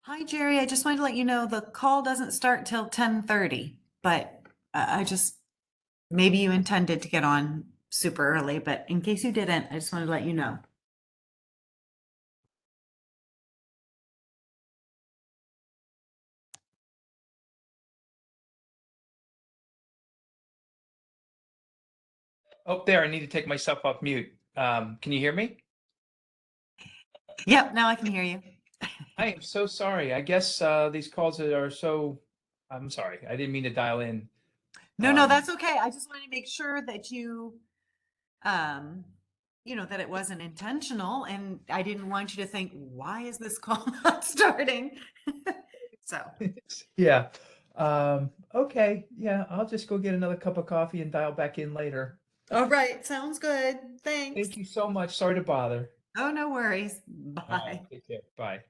Hi, Jerry. I just wanted to let you know the call doesn't start till 10:30, but I just maybe you intended to get on super early, but in case you didn't, I just wanted to let you know. Oh, there, I need to take myself off mute. Can you hear me? Yep, now I can hear you. I am so sorry. I guess these calls are so. I'm sorry. I didn't mean to dial in. No, Um, that's okay. I just wanted to make sure that um, that it wasn't intentional, and I didn't want you to think, why is this call not starting? So, yeah. Okay. Yeah, I'll just go get another cup of coffee and dial back in later. all right, sounds good. Thanks. Thank you so much. Sorry to bother. Oh, no worries. All right. Bye. Take care. Bye.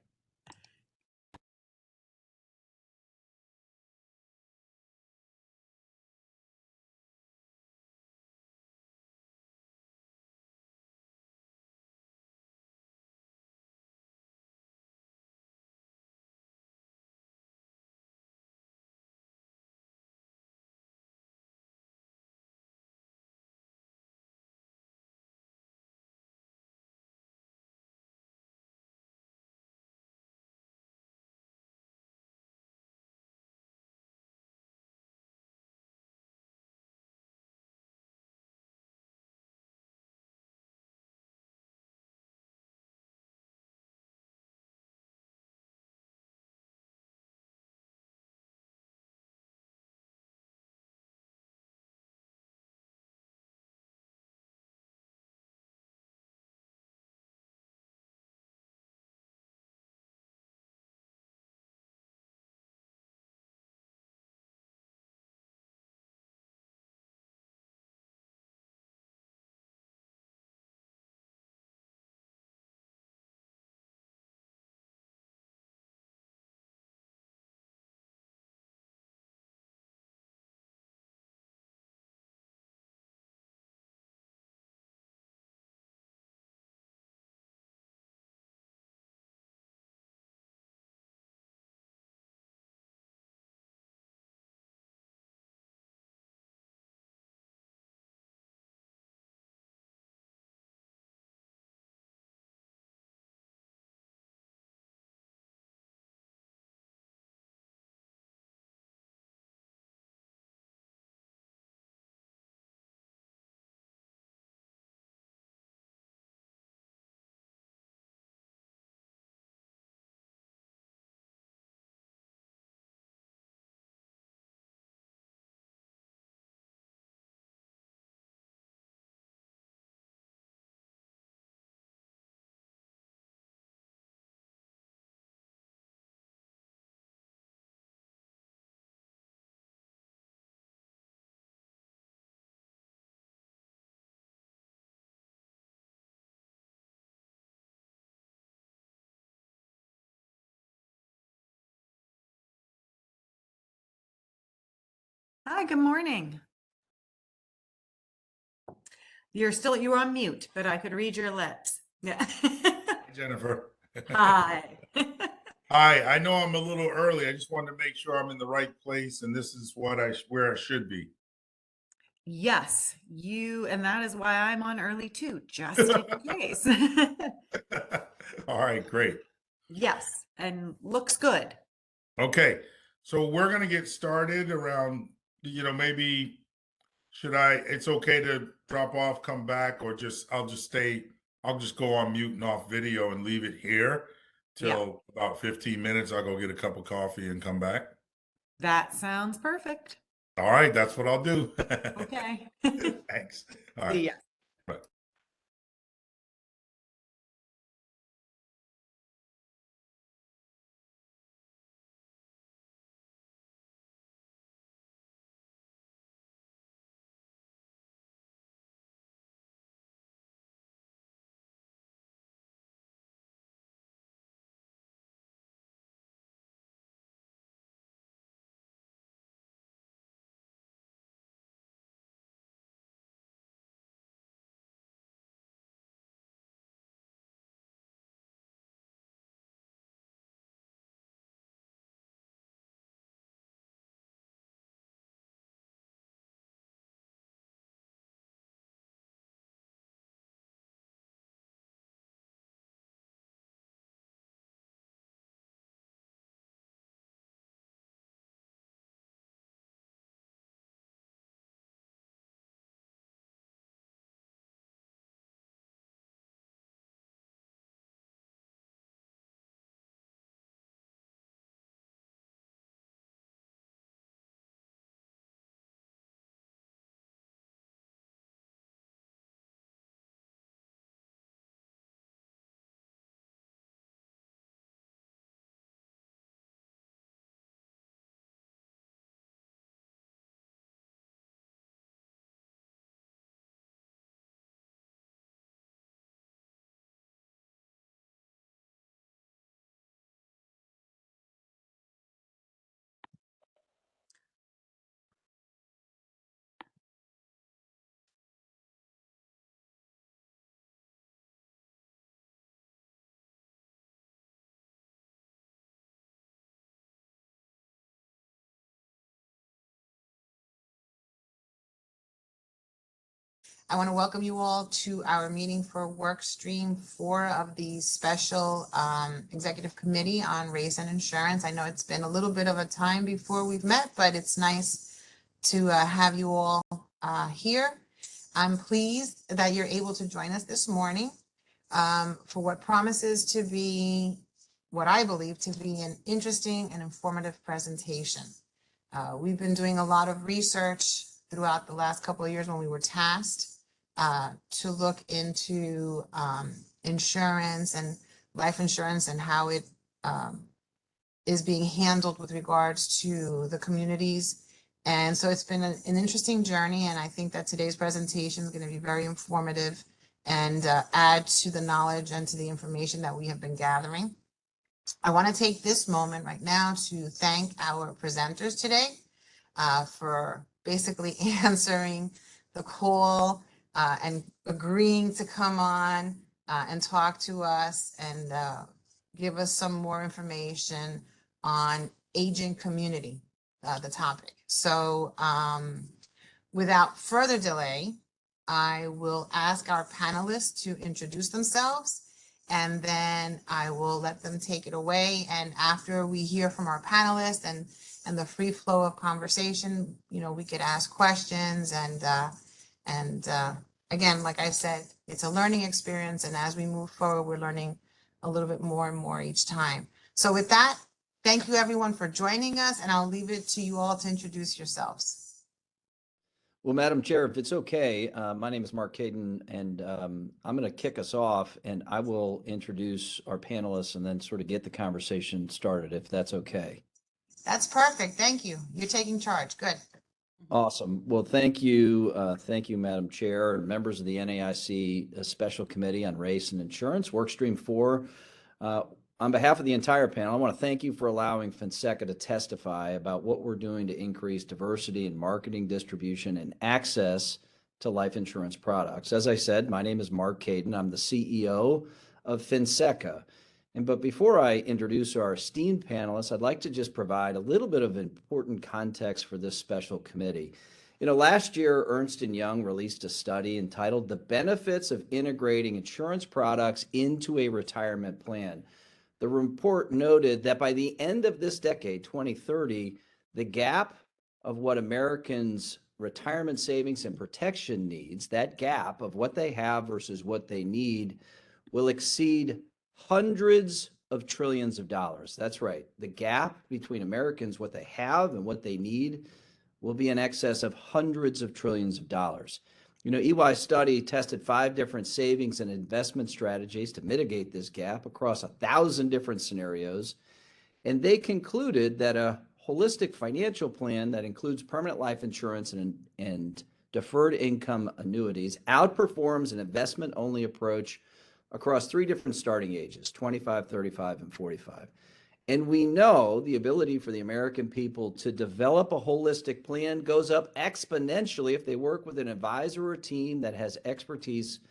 Hi, good morning. You were on mute, but I could read your lips. Yeah. Jennifer. Hi. Hi, I know I'm a little early. I just wanted to make sure I'm in the right place and this is where I should be. Yes, and that is why I'm on early too, just in case. All right, great. Yes, and looks good. Okay, so we're gonna get started around, maybe it's okay to drop off, come back, or I'll just go on mute and off video and leave it here Yeah, till about 15 minutes. I'll go get a cup of coffee and come back. that sounds perfect. All right, that's what I'll do. Okay. Thanks. All right. See ya. Bye. I want to welcome you all to our meeting for Workstream 4 of the Special Executive Committee on Race and Insurance. I know it's been a little bit of a time before we've met, but it's nice to have you all here. I'm pleased that you're able to join us this morning for what promises to be what I believe to be an interesting and informative presentation. We've been doing a lot of research throughout the last couple of years when we were tasked to look into insurance and life insurance and how it is being handled with regards to the communities. And so it's been an interesting journey, and I think that today's presentation is going to be very informative and add to the knowledge and to the information that we have been gathering. I want to take this moment right now to thank our presenters today for basically answering the call and agreeing to come on and talk to us and give us some more information on aging community, the topic. So without further delay, I will ask our panelists to introduce themselves, and then I will let them take it away. And after we hear from our panelists and the free flow of conversation, you know, we could ask questions and again, like I said, it's a learning experience, and as we move forward, we're learning a little bit more and more each time. So with that, thank you everyone for joining us, and I'll leave it to you all to introduce yourselves. Well, Madam Chair, if it's okay, my name is Mark Caden, and I'm going to kick us off, and I will introduce our panelists and then sort of get the conversation started, if that's okay. That's perfect. Thank you. You're taking charge. Good. Awesome. Well, thank you, Madam Chair, and members of the NAIC Special Committee on Race and Insurance, Workstream 4. On behalf of the entire panel, I want to thank you for allowing Fonseca to testify about what we're doing to increase diversity in marketing, distribution, and access to life insurance products. As I said, my name is Mark Caden. I'm the CEO of Fonseca. But before I introduce our esteemed panelists, I'd like to just provide a little bit of important context for this special committee. You know, last year, Ernst & Young released a study entitled "The Benefits of Integrating Insurance Products into a Retirement Plan." The report noted that by the end of this decade, 2030, the gap of what Americans' retirement savings and protection needs, that gap of what they have versus what they need, will exceed hundreds of trillions of dollars. That's right. The gap between Americans, what they have and what they need, will be in excess of hundreds of trillions of dollars. You know, EY's study tested 5 different savings and investment strategies to mitigate this gap across 1,000 different scenarios. And they concluded that a holistic financial plan that includes permanent life insurance and deferred income annuities outperforms an investment-only approach across 3 different starting ages, 25, 35, and 45. And we know the ability for the American people to develop a holistic plan goes up exponentially if they work with an advisor or team that has expertise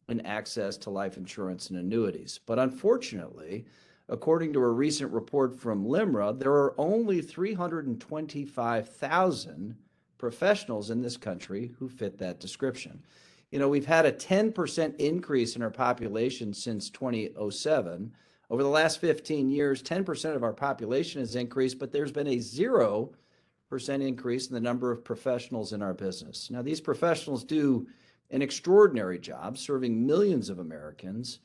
and access to life insurance and annuities. But unfortunately, according to a recent report from LIMRA, there are only 325,000 professionals in this country who fit that description. You know, we've had a 10% increase in our population since 2007. Over the last 15 years, 10% of our population has increased, but there's been a 0% increase in the number of professionals in our business. Now, these professionals do an extraordinary job serving millions of Americans,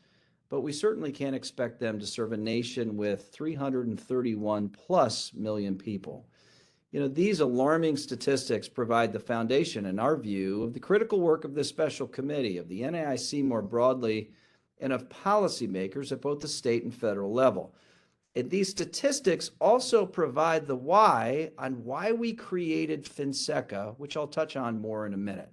but we certainly can't expect them to serve a nation with 331 plus million people. You know, these alarming statistics provide the foundation, in our view, of the critical work of this special committee, of the NAIC more broadly, and of policymakers at both the state and federal level. And these statistics also provide the why on why we created Fonseca, which I'll touch on more in a minute.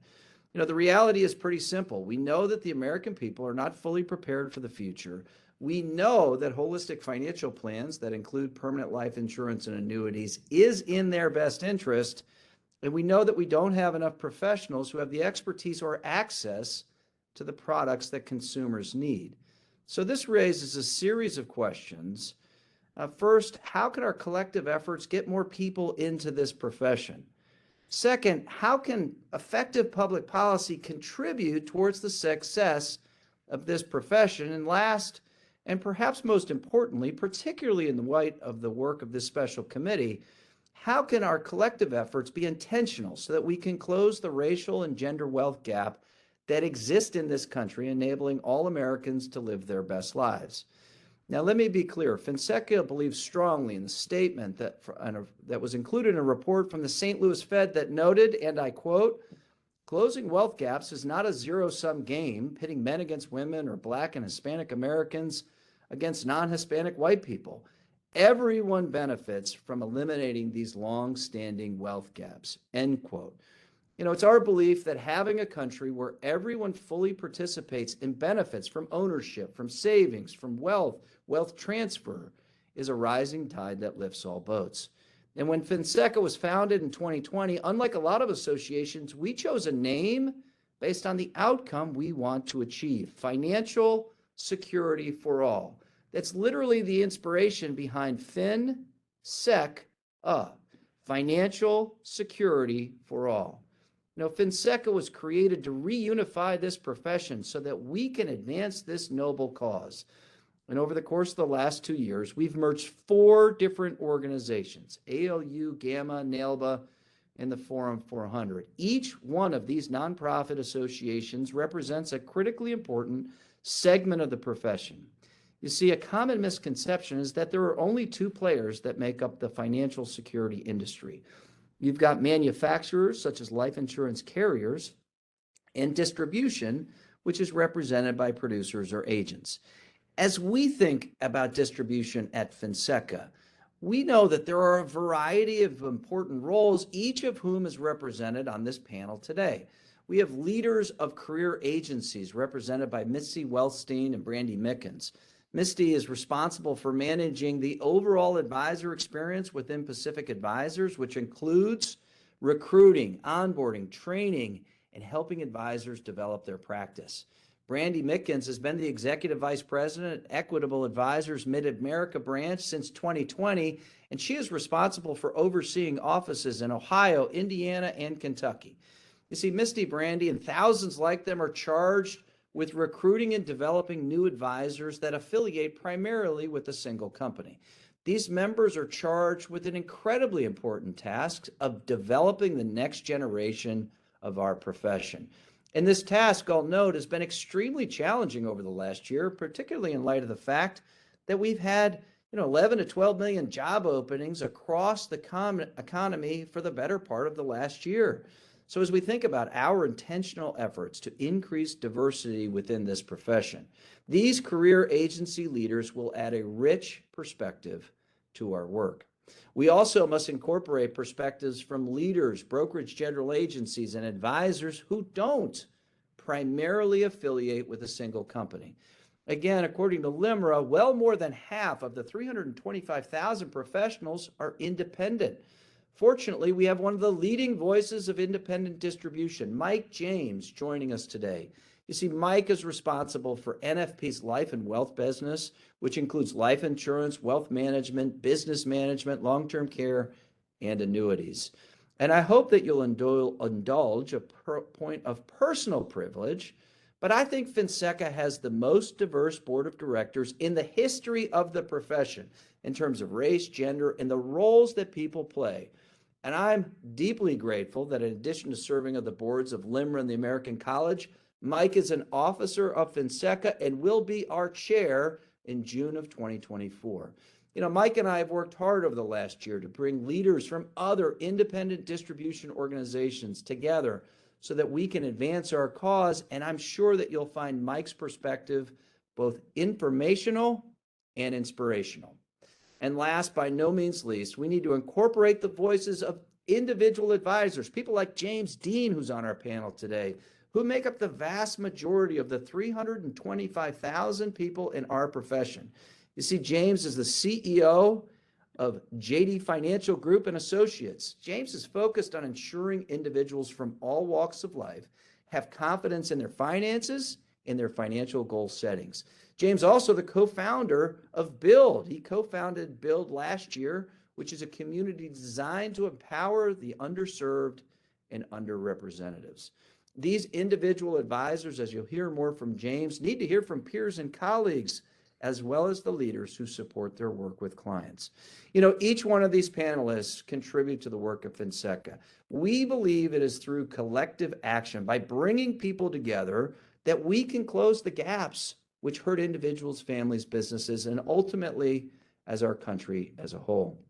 You know, the reality is pretty simple. We know that the American people are not fully prepared for the future. We know that holistic financial plans that include permanent life insurance and annuities is in their best interest. And we know that we don't have enough professionals who have the expertise or access to the products that consumers need. So this raises a series of questions. First, how can our collective efforts get more people into this profession? Second, how can effective public policy contribute towards the success of this profession? And last, and perhaps most importantly, particularly in the light of the work of this special committee, how can our collective efforts be intentional so that we can close the racial and gender wealth gap that exists in this country, enabling all Americans to live their best lives? Now, let me be clear. Fonseca believes strongly in the statement that was included in a report from the St. Louis Fed that noted, and I quote, "Closing wealth gaps is not a zero-sum game, pitting men against women or Black and Hispanic Americans against non-Hispanic white people. Everyone benefits from eliminating these long-standing wealth gaps," end quote. It's our belief that having a country where everyone fully participates and benefits from ownership, from savings, from wealth transfer, is a rising tide that lifts all boats. And when Fonseca was founded in 2020, unlike a lot of associations, we chose a name based on the outcome we want to achieve: financial security for all. That's literally the inspiration behind FinSec-A, financial security for all. Fonseca was created to reunify this profession so that we can advance this noble cause. And over the course of the last 2 years, we've merged 4 different organizations: ALU, Gamma, NALBA, and the Forum 400. Each one of these nonprofit associations represents a critically important segment of the profession. You see, a common misconception is that there are only 2 players that make up the financial security industry. You've got manufacturers, such as life insurance carriers, and distribution, which is represented by producers or agents. As we think about distribution at Fonseca, we know that there are a variety of important roles, each of whom is represented on this panel today. We have leaders of career agencies represented by Misty Wellstein and Brandy Mickens. Misty is responsible for managing the overall advisor experience within Pacific Advisors, which includes recruiting, onboarding, training, and helping advisors develop their practice. Brandy Mickens has been the Executive Vice President at Equitable Advisors Mid-America branch since 2020, and she is responsible for overseeing offices in Ohio, Indiana, and Kentucky. You see, Misty, Brandy, and thousands like them are charged with recruiting and developing new advisors that affiliate primarily with a single company. These members are charged with an incredibly important task of developing the next generation of our profession. And this task, I'll note, has been extremely challenging over the last year, particularly in light of the fact that we've had 11 to 12 million job openings across the economy for the better part of the last year. So as we think about our intentional efforts to increase diversity within this profession, these career agency leaders will add a rich perspective to our work. We also must incorporate perspectives from leaders, brokerage general agencies, and advisors who don't primarily affiliate with a single company. Again, according to LIMRA, well more than half of the 325,000 professionals are independent. Fortunately, we have one of the leading voices of independent distribution, Mike James, joining us today. You see, Mike is responsible for NFP's life and wealth business, which includes life insurance, wealth management, business management, long-term care, and annuities. And I hope that you'll indulge a point of personal privilege, but I think Fonseca has the most diverse board of directors in the history of the profession in terms of race, gender, and the roles that people play. And I'm deeply grateful that in addition to serving on the boards of LIMRA and the American College, Mike is an officer of Fonseca and will be our chair in June of 2024. Mike and I have worked hard over the last year to bring leaders from other independent distribution organizations together so that we can advance our cause. And I'm sure that you'll find Mike's perspective both informational and inspirational. And last, by no means least, we need to incorporate the voices of individual advisors, people like James Dean, who's on our panel today, who make up the vast majority of the 325,000 people in our profession. You see, James is the CEO of JD Financial Group and Associates. James is focused on ensuring individuals from all walks of life have confidence in their finances and their financial goal settings. James also the co-founder of Build. He co-founded Build last year, which is a community designed to empower the underserved and underrepresentatives. These individual advisors, as you'll hear more from James, need to hear from peers and colleagues, as well as the leaders who support their work with clients. You know, each one of these panelists contribute to the work of Finseca. We believe it is through collective action, by bringing people together, that we can close the gaps which hurt individuals, families, businesses, and ultimately as our country as a whole.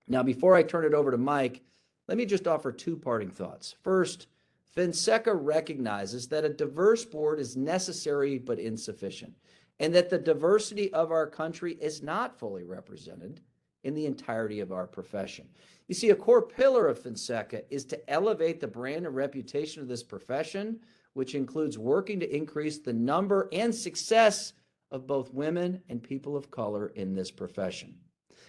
Now, before I turn it over to Mike, let me just offer two parting thoughts. First, Finseca recognizes that a diverse board is necessary but insufficient, and that the diversity of our country is not fully represented in the entirety of our profession. You see, a core pillar of Finseca is to elevate the brand and reputation of this profession, which includes working to increase the number and success of both women and people of color in this profession.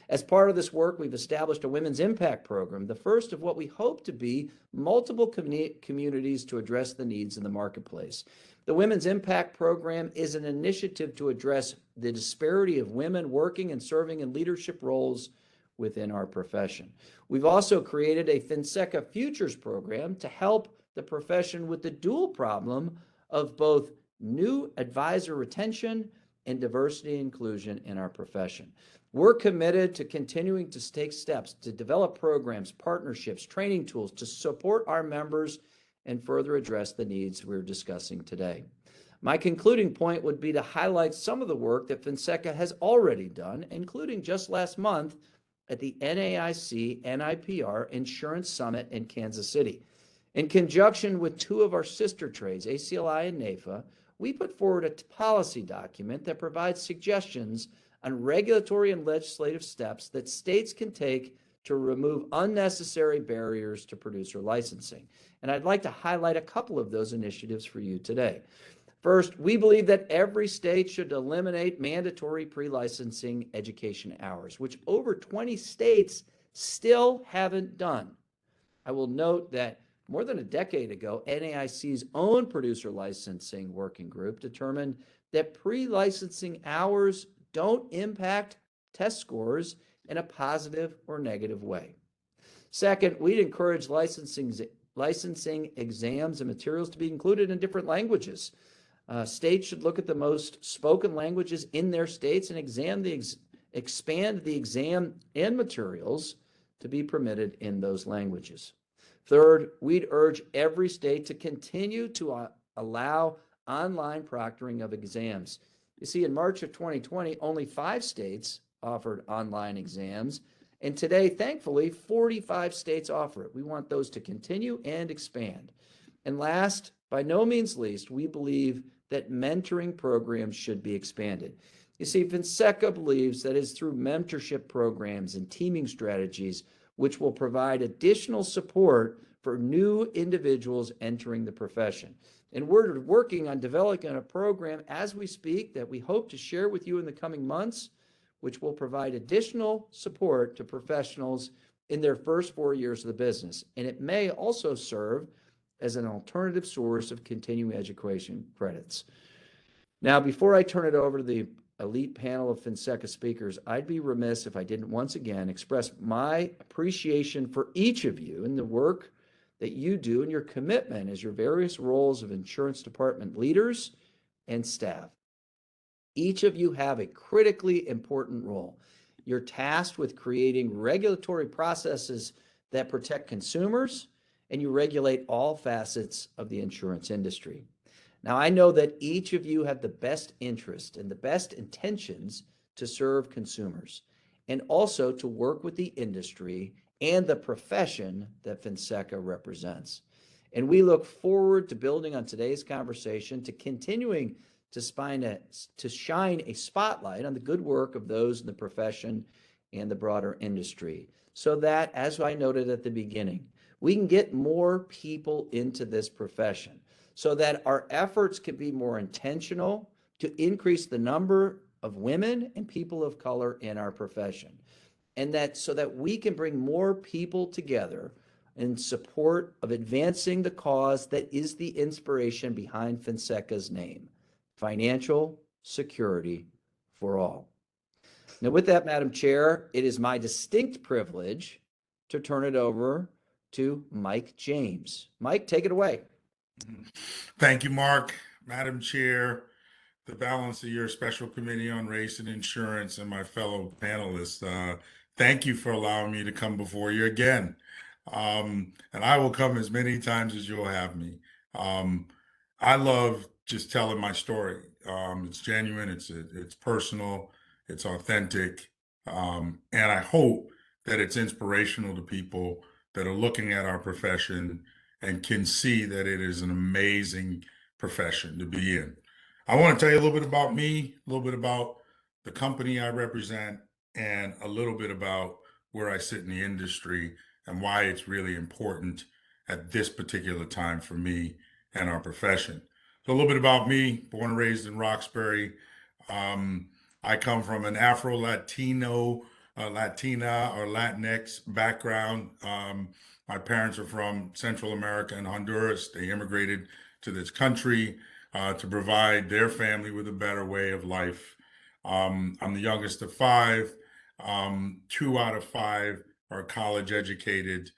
As part of this work, we've established a Women's Impact Program, the first of what we hope to be multiple communities to address the needs in the marketplace. The Women's Impact Program is an initiative to address the disparity of women working and serving in leadership roles within our profession. We've also created a Finseca Futures Program to help the profession with the dual problem of both new advisor retention and diversity and inclusion in our profession. We're committed to continuing to take steps to develop programs, partnerships, training tools to support our members and further address the needs we're discussing today. My concluding point would be to highlight some of the work that Finseca has already done, including just last month at the NAIC NIPR Insurance Summit in Kansas City. In conjunction with two of our sister trades, ACLI and NAIFA, we put forward a policy document that provides suggestions on regulatory and legislative steps that states can take to remove unnecessary barriers to producer licensing. And I'd like to highlight a couple of those initiatives for you today. First, we believe that every state should eliminate mandatory pre-licensing education hours, which over 20 states still haven't done. I will note that more than a decade ago, NAIC's own producer licensing working group determined that pre-licensing hours don't impact test scores in a positive or negative way. Second, we'd encourage licensing exams and materials to be included in different languages. States should look at the most spoken languages in their states and expand the exam and materials to be permitted in those languages. Third, we'd urge every state to continue to allow online proctoring of exams. You see, in March of 2020, only 5 states offered online exams, and today, thankfully, 45 states offer it. We want those to continue and expand. And last, by no means least, we believe that mentoring programs should be expanded. You see, Finseca believes that it's through mentorship programs and teaming strategies which will provide additional support for new individuals entering the profession. And we're working on developing a program as we speak that we hope to share with you in the coming months, which will provide additional support to professionals in their first 4 years of the business. And it may also serve as an alternative source of continuing education credits. Now, before I turn it over to the elite panel of Finseca speakers, I'd be remiss if I didn't once again express my appreciation for each of you and the work that you do and your commitment as your various roles of insurance department leaders and staff. Each of you have a critically important role. You're tasked with creating regulatory processes that protect consumers, and you regulate all facets of the insurance industry. Now, I know that each of you have the best interest and the best intentions to serve consumers and also to work with the industry and the profession that Finseca represents. And we look forward to building on today's conversation, to continuing to shine a spotlight on the good work of those in the profession and the broader industry, so that, as I noted at the beginning, we can get more people into this profession, so that our efforts can be more intentional to increase the number of women and people of color in our profession. And that so that we can bring more people together in support of advancing the cause that is the inspiration behind Finseca's name, financial security for all. Now, with that, Madam Chair, it is my distinct privilege to turn it over to Mike James. Mike, take it away. Thank you, Mark, Madam Chair, the balance of your special committee on race and insurance, and my fellow panelists. Thank you for allowing me to come before you again. And I will come as many times as you'll have me. I love just telling my story. It's genuine, it's personal, it's authentic, and I hope that it's inspirational to people that are looking at our profession and can see that it is an amazing profession to be in. I want to tell you a little bit about me, a little bit about the company I represent, and a little bit about where I sit in the industry and why it's really important at this particular time for me and our profession. So a little bit about me, born and raised in Roxbury. I come from an Afro-Latino, Latina or Latinx background. My parents are from Central America and Honduras. They immigrated to this country to provide their family with a better way of life. I'm the youngest of five. 2 out of 5 are college educated.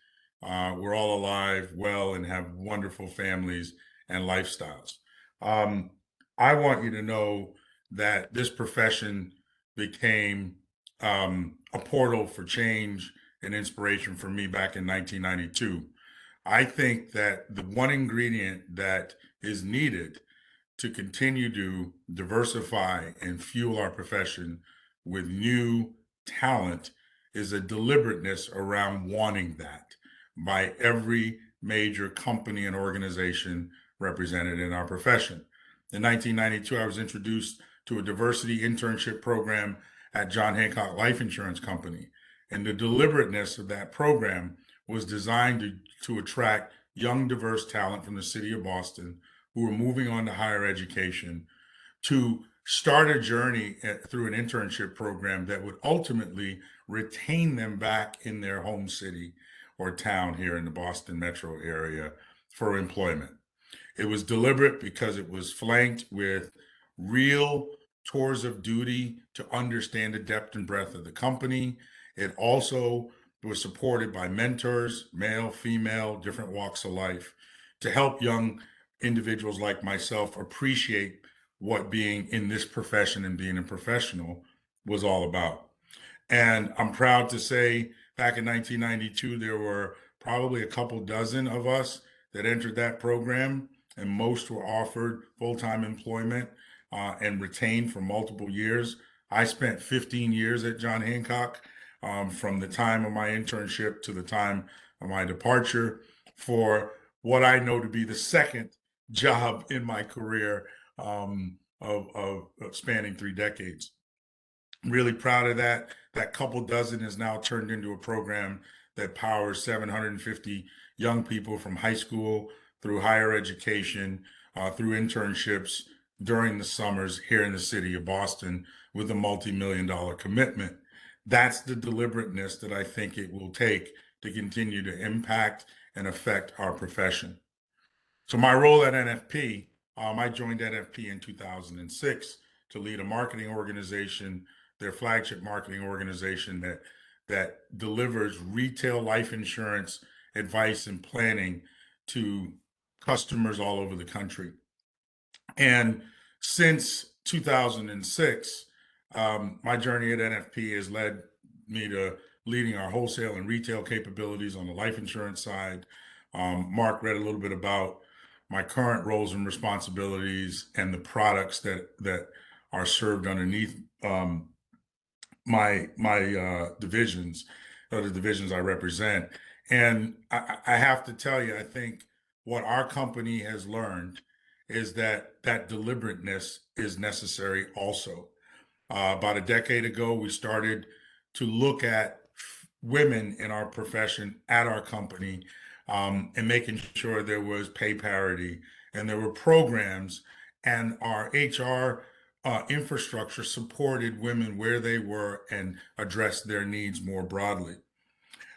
We're all alive, well, and have wonderful families and lifestyles. I want you to know that this profession became a portal for change and inspiration for me back in 1992. I think that the one ingredient that is needed to continue to diversify and fuel our profession with new talent is a deliberateness around wanting that by every major company and organization represented in our profession. In 1992, I was introduced to a diversity internship program at John Hancock Life Insurance Company. And the deliberateness of that program was designed to attract young, diverse talent from the city of Boston who were moving on to higher education to start a journey through an internship program that would ultimately retain them back in their home city or town here in the Boston metro area for employment. It was deliberate because it was flanked with real tours of duty to understand the depth and breadth of the company. It also was supported by mentors, male, female, different walks of life, to help young individuals like myself appreciate what being in this profession and being a professional was all about. And I'm proud to say back in 1992, there were probably a couple dozen of us that entered that program, and most were offered full-time employment and retained for multiple years. I spent 15 years at John Hancock from the time of my internship to the time of my departure for what I know to be the second job in my career of spanning 3 decades. Really proud of that. That couple dozen has now turned into a program that powers 750 young people from high school through higher education, through internships during the summers here in the city of Boston with a multi-million-dollar commitment. That's the deliberateness that I think it will take to continue to impact and affect our profession. So my role at NFP, I joined NFP in 2006 to lead a marketing organization, their flagship marketing organization that delivers retail life insurance advice and planning to customers all over the country. And since 2006, my journey at NFP has led me to leading our wholesale and retail capabilities on the life insurance side. Mark read a little bit about my current roles and responsibilities and the products that are served underneath my divisions, or the divisions I represent. And I have to tell you, I think what our company has learned is that deliberateness is necessary also. About a decade ago, we started to look at women in our profession at our company and making sure there was pay parity and there were programs, and our HR infrastructure supported women where they were and addressed their needs more broadly.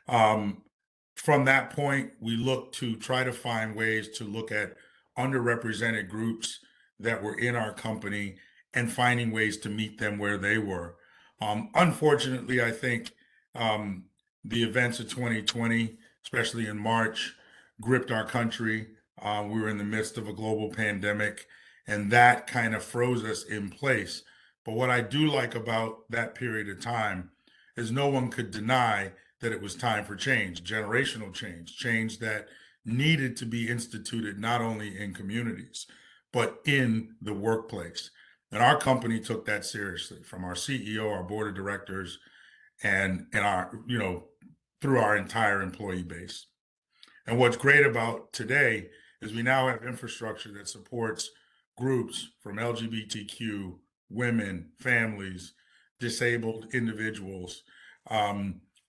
From that point, we looked to try to find ways to look at underrepresented groups that were in our company and finding ways to meet them where they were. Unfortunately, I think the events of 2020 especially in March, gripped our country. We were in the midst of a global pandemic, and that kind of froze us in place. But what I do like about that period of time is no one could deny that it was time for change, generational change, change that needed to be instituted not only in communities, but in the workplace. And our company took that seriously, from our CEO, our board of directors, and our, through our entire employee base. And what's great about today is we now have infrastructure that supports groups from LGBTQ, women, families, disabled individuals,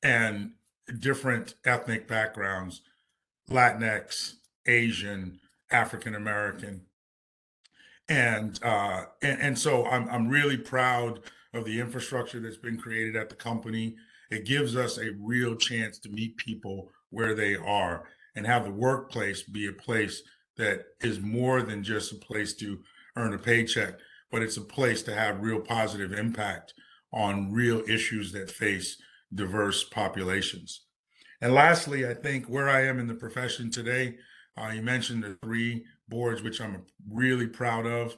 and different ethnic backgrounds, Latinx, Asian, African American. And so I'm really proud of the infrastructure that's been created at the company. It gives us a real chance to meet people where they are and have the workplace be a place that is more than just a place to earn a paycheck, but it's a place to have real positive impact on real issues that face diverse populations. And lastly, I think where I am in the profession today, you mentioned the 3 boards, which I'm really proud of.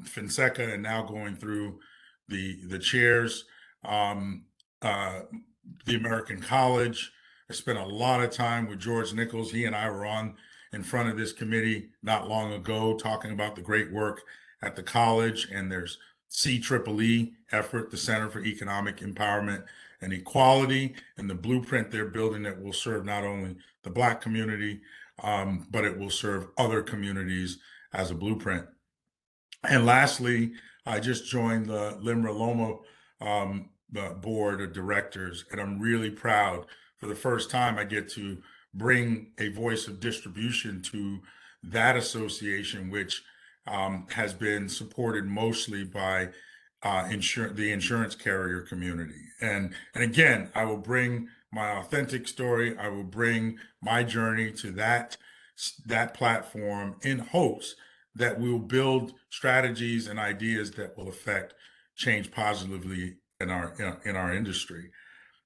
Fonseca, and now going through the chairs, uh, the American College. I spent a lot of time with George Nichols. He and I were on in front of this committee not long ago, talking about the great work at the college. And there's CEEE effort, the Center for Economic Empowerment and Equality, and the blueprint they're building that will serve not only the Black community, but it will serve other communities as a blueprint. And lastly, I just joined the Limra Loma board of directors, and I'm really proud. For the first time, I get to bring a voice of distribution to that association, which has been supported mostly by the insurance carrier community. And again, I will bring my authentic story. I will bring my journey to that platform in hopes that we'll build strategies and ideas that will affect change positively in our industry.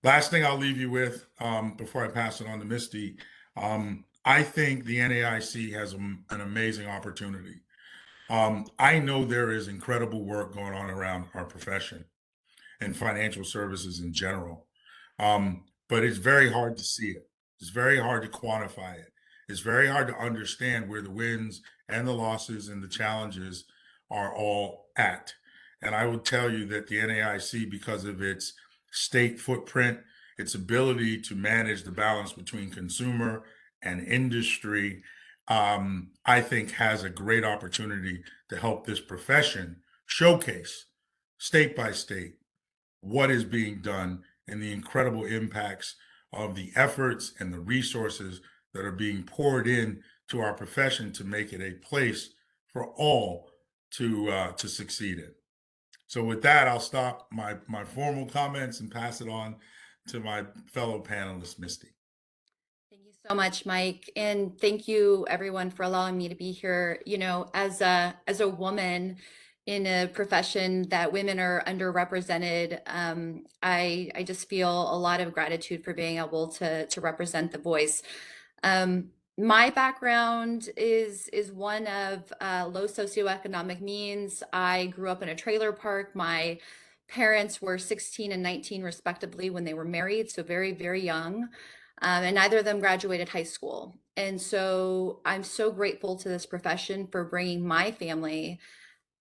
Last thing I'll leave you with before I pass it on to Misty, I think the NAIC has an amazing opportunity. I know there is incredible work going on around our profession and financial services in general, but it's very hard to see it. It's very hard to quantify it. It's very hard to understand where the wins and the losses and the challenges are all at. And I would tell you that the NAIC, because of its state footprint, its ability to manage the balance between consumer and industry, I think has a great opportunity to help this profession showcase state by state what is being done and the incredible impacts of the efforts and the resources that are being poured in to our profession to make it a place for all to succeed in. So with that, I'll stop my formal comments and pass it on to my fellow panelist, Misty. Thank you so much, Mike. And thank you everyone for allowing me to be here. You know, as a woman in a profession that women are underrepresented, I just feel a lot of gratitude for being able to represent the voice. My background is one of low socioeconomic means. I grew up in a trailer park. My parents were 16 and 19 respectively when they were married, so very, very young. And neither of them graduated high school. And so I'm so grateful to this profession for bringing my family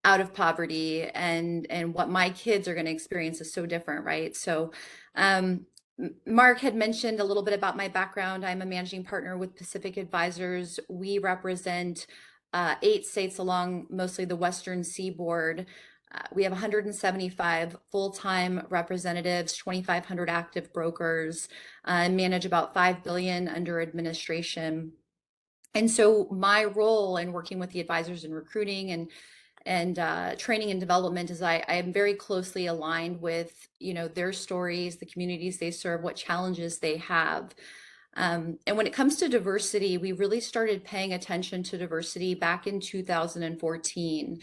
out of poverty, and what my kids are going to experience is so different, right? So Mark had mentioned a little bit about my background. I'm a managing partner with Pacific Advisors. We represent 8 states along mostly the Western Seaboard. We have 175 full-time representatives, 2,500 active brokers, and manage about $5 billion under administration. And so my role in working with the advisors in recruiting and training and development is I am very closely aligned with, you know, their stories, the communities they serve, what challenges they have. And when it comes to diversity, we really started paying attention to diversity back in 2014.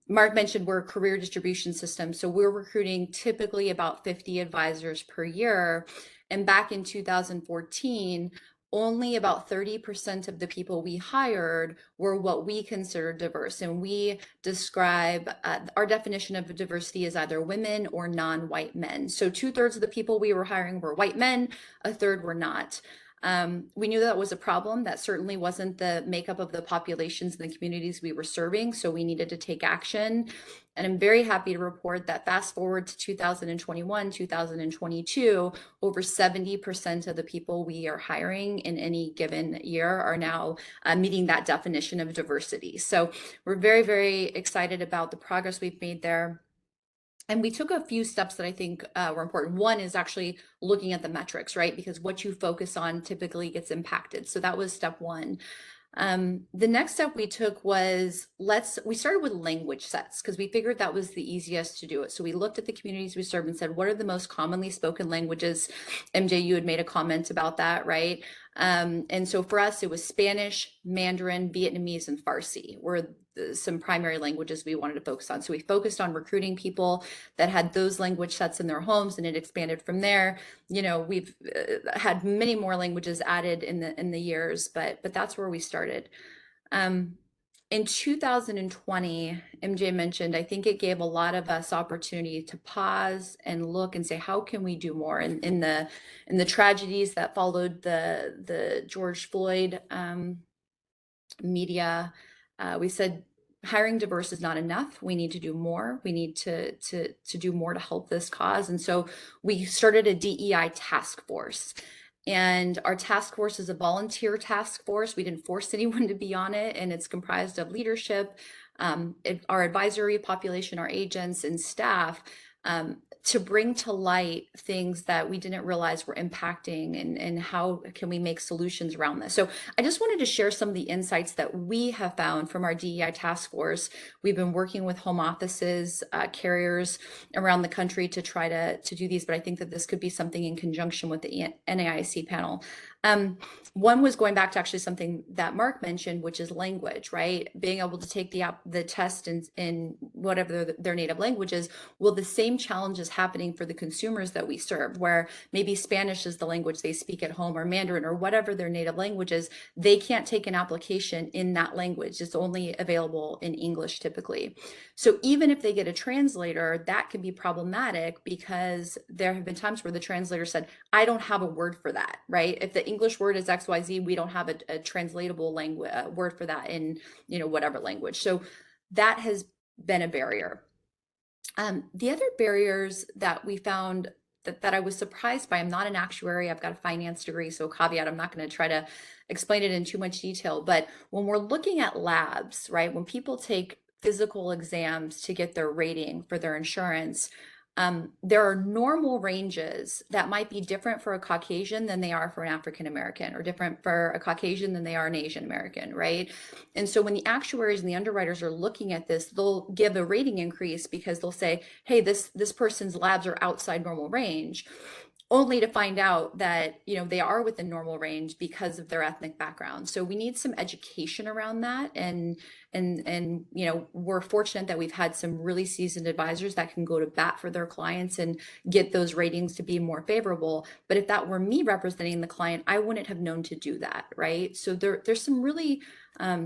Mark mentioned we're a career distribution system, so we're recruiting typically about 50 advisors per year. And back in 2014, only about 30% of the people we hired were what we consider diverse. And we describe our definition of diversity as either women or non-white men. So 2/3 of the people we were hiring were white men, a third were not. We knew that was a problem. That certainly wasn't the makeup of the populations and the communities we were serving. So we needed to take action. And I'm very happy to report that fast forward to 2021, 2022, over 70% of the people we are hiring in any given year are now meeting that definition of diversity. So we're very, very excited about the progress we've made there. And we took a few steps that I think were important. One is actually looking at the metrics, right? Because what you focus on typically gets impacted. So that was step one. The next step we took was we started with language sets because we figured that was the easiest to do it. So we looked at the communities we serve and said, what are the most commonly spoken languages? MJ, you had made a comment about that, right? And so for us, it was Spanish, Mandarin, Vietnamese, and Farsi were some primary languages we wanted to focus on. So we focused on recruiting people that had those language sets in their homes, and it expanded from there. You know, we've had many more languages added in the years, but that's where we started. In 2020, MJ mentioned, I think it gave a lot of us opportunity to pause and look and say, how can we do more? And in the tragedies that followed the George Floyd media, we said hiring diverse is not enough. We need to do more. We need to do more to help this cause. And so we started a DEI task force. And our task force is a volunteer task force. We didn't force anyone to be on it, and it's comprised of leadership, our advisory population, our agents and staff, to bring to light things that we didn't realize were impacting, and how can we make solutions around this. So I just wanted to share some of the insights that we have found from our DEI task force. We've been working with home offices, carriers around the country to try to do these, but I think that this could be something in conjunction with the NAIC panel. One was going back to actually something that Mark mentioned, which is language, right? Being able to take the test in whatever their native language is. Well, the same challenge is happening for the consumers that we serve, where maybe Spanish is the language they speak at home, or Mandarin, or whatever their native language is. They can't take an application in that language. It's only available in English typically. So even if they get a translator, that can be problematic, because there have been times where the translator said, I don't have a word for that, right? If the English word is XYZ, we don't have a translatable language word for that in, whatever language. So that has been a barrier. The other barriers that we found that I was surprised by, I'm not an actuary, I've got a finance degree, so caveat, I'm not going to try to explain it in too much detail, but when we're looking at labs, right, when people take physical exams to get their rating for their insurance, there are normal ranges that might be different for a Caucasian than they are for an African American, or different for a Caucasian than they are an Asian American, right? And so when the actuaries and the underwriters are looking at this, they'll give a rating increase because they'll say, hey, this person's labs are outside normal range, only to find out that, they are within normal range because of their ethnic background. So we need some education around that. And we're fortunate that we've had some really seasoned advisors that can go to bat for their clients and get those ratings to be more favorable. But if that were me representing the client, I wouldn't have known to do that, right? So there's some really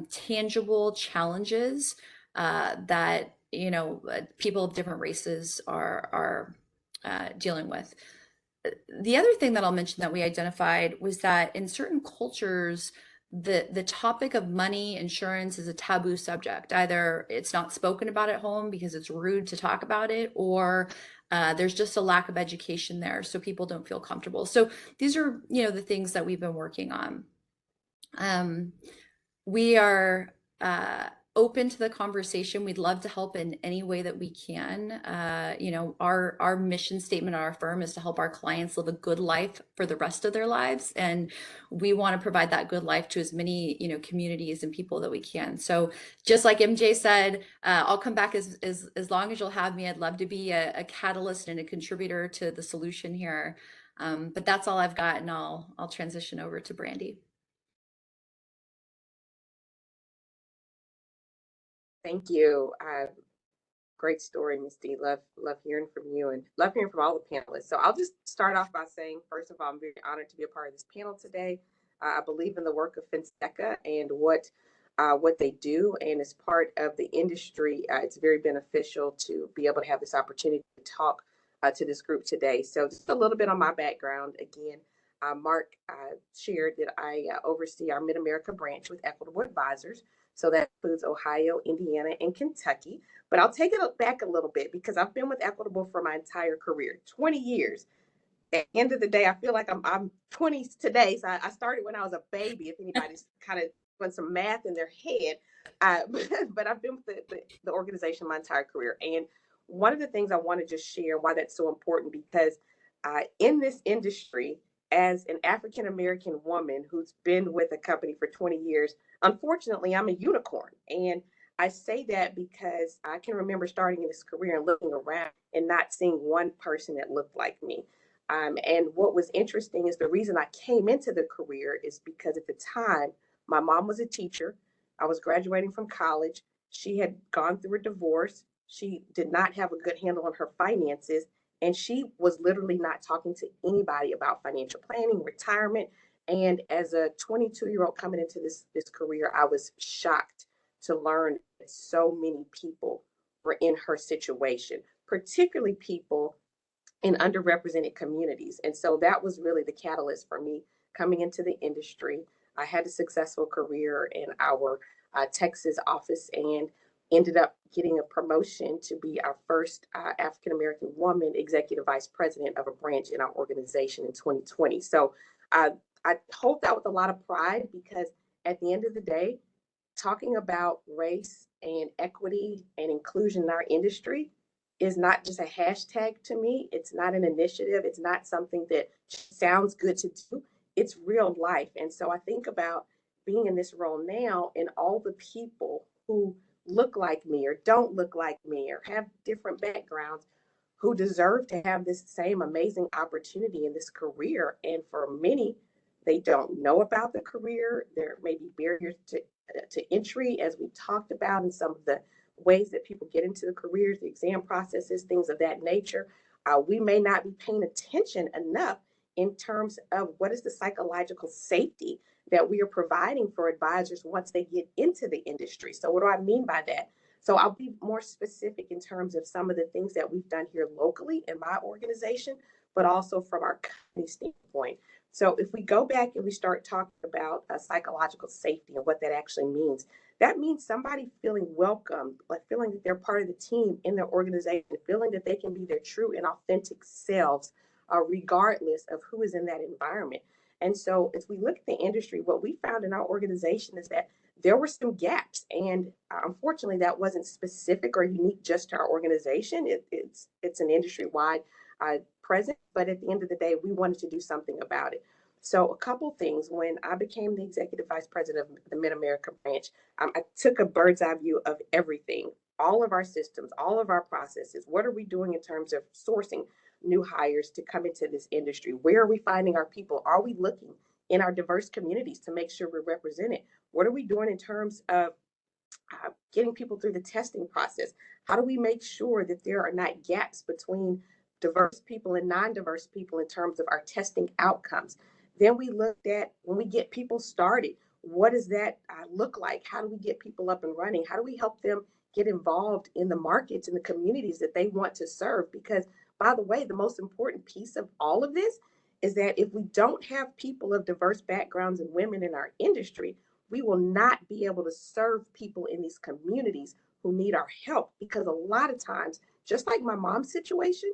tangible challenges that, people of different races are dealing with. The other thing that I'll mention that we identified was that in certain cultures, the topic of money, insurance is a taboo subject. Either it's not spoken about at home because it's rude to talk about it, or there's just a lack of education there, so people don't feel comfortable. So these are, the things that we've been working on. We are open to the conversation. We'd love to help in any way that we can. Our mission statement at our firm is to help our clients live a good life for the rest of their lives, and we want to provide that good life to as many communities and people that we can. So just like MJ said, I'll come back as long as you'll have me. I'd love to be a catalyst and a contributor to the solution here. But that's all I've got, and I'll transition over to Brandy. Thank you. Great story, Ms. D. Love hearing from you and love hearing from all the panelists. So I'll just start off by saying, first of all, I'm very honored to be a part of this panel today. I believe in the work of Fonseca and what they do, and as part of the industry, it's very beneficial to be able to have this opportunity to talk to this group today. So just a little bit on my background. Again, Mark shared that I oversee our Mid-America branch with Equitable Advisors. So that includes Ohio, Indiana, and Kentucky. But I'll take it back a little bit because I've been with Equitable for my entire career, 20 years. At the end of the day, I feel like I'm 20 today. So I started when I was a baby, if anybody's kind of doing some math in their head. But I've been with the organization my entire career. And one of the things I want to just share why that's so important, because in this industry, as an African American woman who's been with a company for 20 years, unfortunately, I'm a unicorn. And I say that because I can remember starting in this career and looking around and not seeing one person that looked like me. And what was interesting is the reason I came into the career is because at the time, my mom was a teacher. I was graduating from college. She had gone through a divorce. She did not have a good handle on her finances. And she was literally not talking to anybody about financial planning, retirement. And as a 22-year-old coming into this career, I was shocked to learn that so many people were in her situation, particularly people in underrepresented communities. And so that was really the catalyst for me coming into the industry. I had a successful career in our Texas office and ended up getting a promotion to be our first African American woman executive vice president of a branch in our organization in 2020. So I hold that with a lot of pride because at the end of the day, talking about race and equity and inclusion in our industry is not just a hashtag to me. It's not an initiative. It's not something that sounds good to do. It's real life. And so I think about being in this role now and all the people who look like me or don't look like me or have different backgrounds who deserve to have this same amazing opportunity in this career. And for many, they don't know about the career. There may be barriers to entry, as we talked about in some of the ways that people get into the careers, the exam processes, things of that nature. We may not be paying attention enough in terms of what is the psychological safety that we are providing for advisors once they get into the industry. So what do I mean by that? So I'll be more specific in terms of some of the things that we've done here locally in my organization, but also from our company standpoint. So if we go back and we start talking about psychological safety and what that actually means, that means somebody feeling welcome, like feeling that they're part of the team in their organization, feeling that they can be their true and authentic selves, regardless of who is in that environment. And so as we look at the industry, what we found in our organization is that there were some gaps. And unfortunately, that wasn't specific or unique just to our organization. It's an industry-wide present, but at the end of the day, we wanted to do something about it. So a couple things. When I became the executive vice president of the Mid-America branch, I took a bird's eye view of everything, all of our systems, all of our processes. What are we doing in terms of sourcing new hires to come into this industry? Where are we finding our people? Are we looking in our diverse communities to make sure we're represented? What are we doing in terms of getting people through the testing process? How do we make sure that there are not gaps between diverse people and non-diverse people in terms of our testing outcomes? Then we looked at when we get people started, what does that look like? How do we get people up and running? How do we help them get involved in the markets and the communities that they want to serve? Because, by the way, the most important piece of all of this is that if we don't have people of diverse backgrounds and women in our industry, we will not be able to serve people in these communities who need our help. Because a lot of times, just like my mom's situation,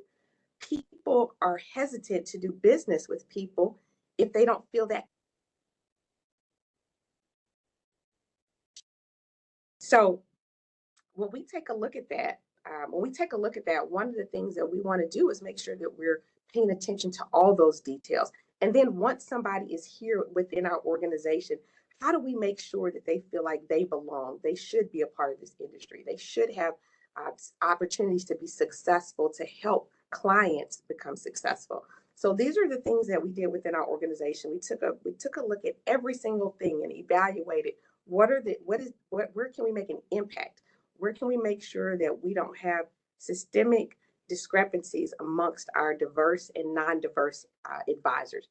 people are hesitant to do business with people if they don't feel that. So when we take a look at that, one of the things that we want to do is make sure that we're paying attention to all those details. And then once somebody is here within our organization, how do we make sure that they feel like they belong? They should be a part of this industry. They should have opportunities to be successful, to help clients become successful. So these are the things that we did within our organization. We took a look at every single thing and evaluated where can we make an impact? Where can we make sure that we don't have systemic discrepancies amongst our diverse and non-diverse advisors?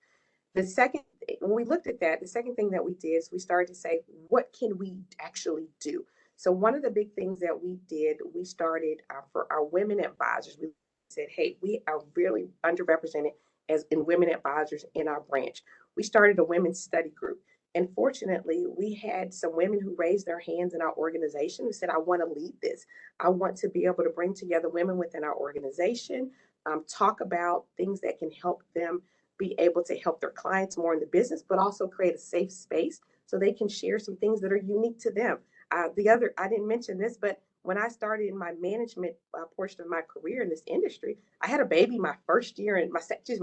The second, when we looked at that, the second thing that we did is we started to say, what can we actually do? So one of the big things that we did, we started for our women advisors. We said, hey, we are really underrepresented as in women advisors in our branch. We started a women's study group. And fortunately, we had some women who raised their hands in our organization who said, I want to lead this. I want to be able to bring together women within our organization, talk about things that can help them be able to help their clients more in the business, but also create a safe space so they can share some things that are unique to them. I didn't mention this, but when I started in my management portion of my career in this industry, I had a baby my first year in my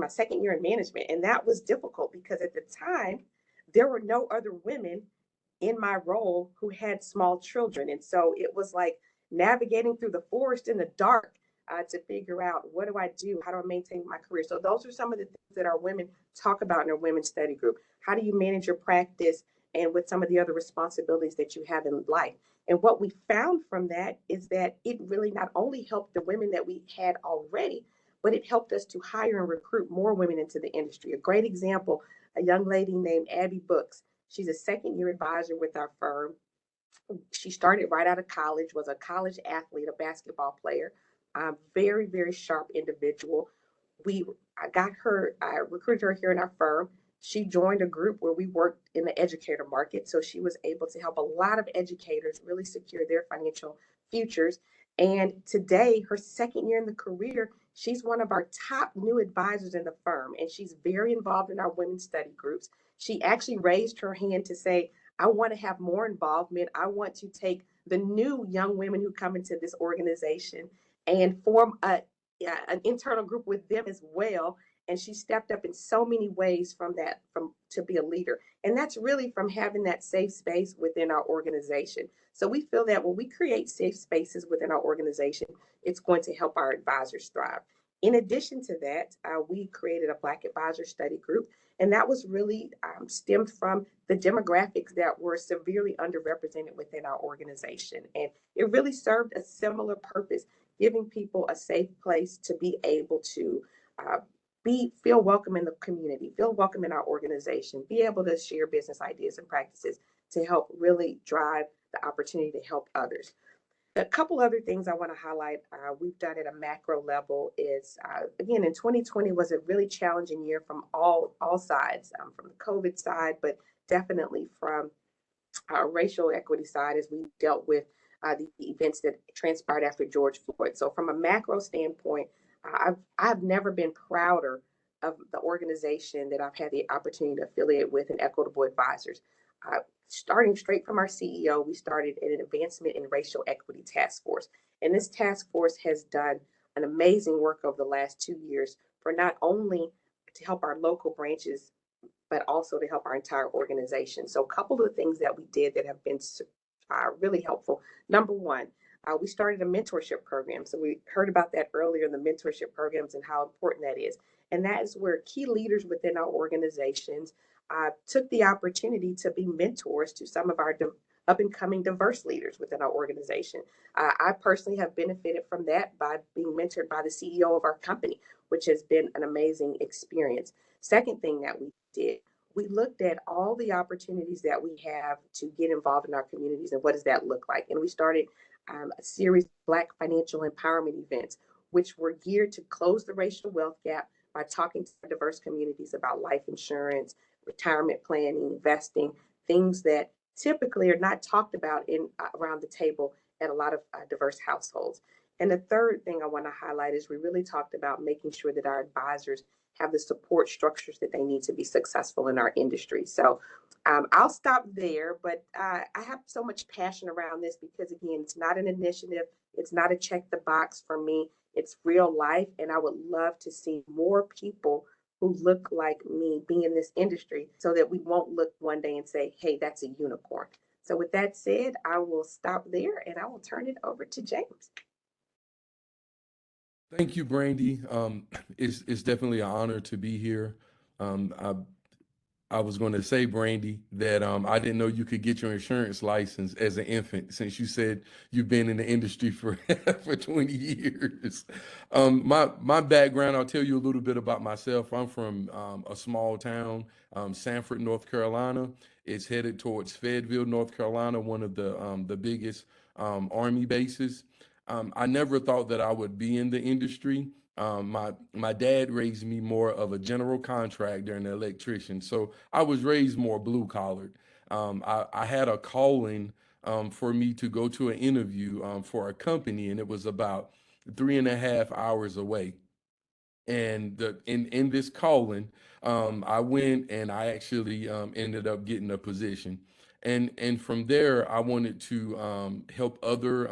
second year in management, and that was difficult because at the time there were no other women in my role who had small children, and so it was like navigating through the forest in the dark to figure out what do I do? How do I maintain my career? So those are some of the things that our women talk about in our women's study group. How do you manage your practice and with some of the other responsibilities that you have in life? And what we found from that is that it really not only helped the women that we had already, but it helped us to hire and recruit more women into the industry. A great example, a young lady named Abby Books. She's a second year advisor with our firm. She started right out of college, was a college athlete, a basketball player, very, very sharp individual. I recruited her here in our firm. She joined a group where we worked in the educator market. So she was able to help a lot of educators really secure their financial futures. And today, her second year in the career, she's one of our top new advisors in the firm. And she's very involved in our women's study groups. She actually raised her hand to say, I want to have more involvement. I want to take the new young women who come into this organization and form an internal group with them as well. And she stepped up in so many ways from to be a leader. And that's really from having that safe space within our organization. So we feel that when we create safe spaces within our organization, it's going to help our advisors thrive. In addition to that, we created a Black Advisor Study Group, and that was really stemmed from the demographics that were severely underrepresented within our organization. And it really served a similar purpose, giving people a safe place to be able to feel welcome in the community, feel welcome in our organization, be able to share business ideas and practices to help really drive the opportunity to help others. A couple other things I want to highlight we've done at a macro level is, again, in 2020 was a really challenging year from all sides, from the COVID side, but definitely from our racial equity side as we dealt with the events that transpired after George Floyd. So from a macro standpoint, I've never been prouder of the organization that I've had the opportunity to affiliate with in Equitable Advisors. Starting straight from our CEO, we started an advancement in racial equity task force. And this task force has done an amazing work over the last 2 years for not only to help our local branches, but also to help our entire organization. So a couple of the things that we did that have been really helpful. Number one, we started a mentorship program. So we heard about that earlier in the mentorship programs and how important that is. And that is where key leaders within our organizations took the opportunity to be mentors to some of our up and coming diverse leaders within our organization. I personally have benefited from that by being mentored by the CEO of our company, which has been an amazing experience. Second thing that we did, we looked at all the opportunities that we have to get involved in our communities and what does that look like. And we started a series of Black financial empowerment events, which were geared to close the racial wealth gap by talking to diverse communities about life insurance, retirement planning, investing, things that typically are not talked about around the table at a lot of diverse households. And the third thing I want to highlight is we really talked about making sure that our advisors have the support structures that they need to be successful in our industry. So I'll stop there, but I have so much passion around this because, again, it's not an initiative. It's not a check the box for me. It's real life. And I would love to see more people who look like me being in this industry so that we won't look one day and say, hey, that's a unicorn. So with that said, I will stop there and I will turn it over to James. Thank you, Brandy. It's definitely an honor to be here. I was going to say, Brandy, that I didn't know you could get your insurance license as an infant, since you said you've been in the industry for for 20 years. My background, I'll tell you a little bit about myself. I'm from a small town, Sanford, North Carolina. It's headed towards Fayetteville, North Carolina, one of the biggest Army bases. I never thought that I would be in the industry. My dad raised me more of a general contractor and an electrician, so I was raised more blue collared. I had a calling for me to go to an interview for a company, and it was about 3.5 hours away. And in this calling, I went and I actually ended up getting a position, and from there I wanted to help other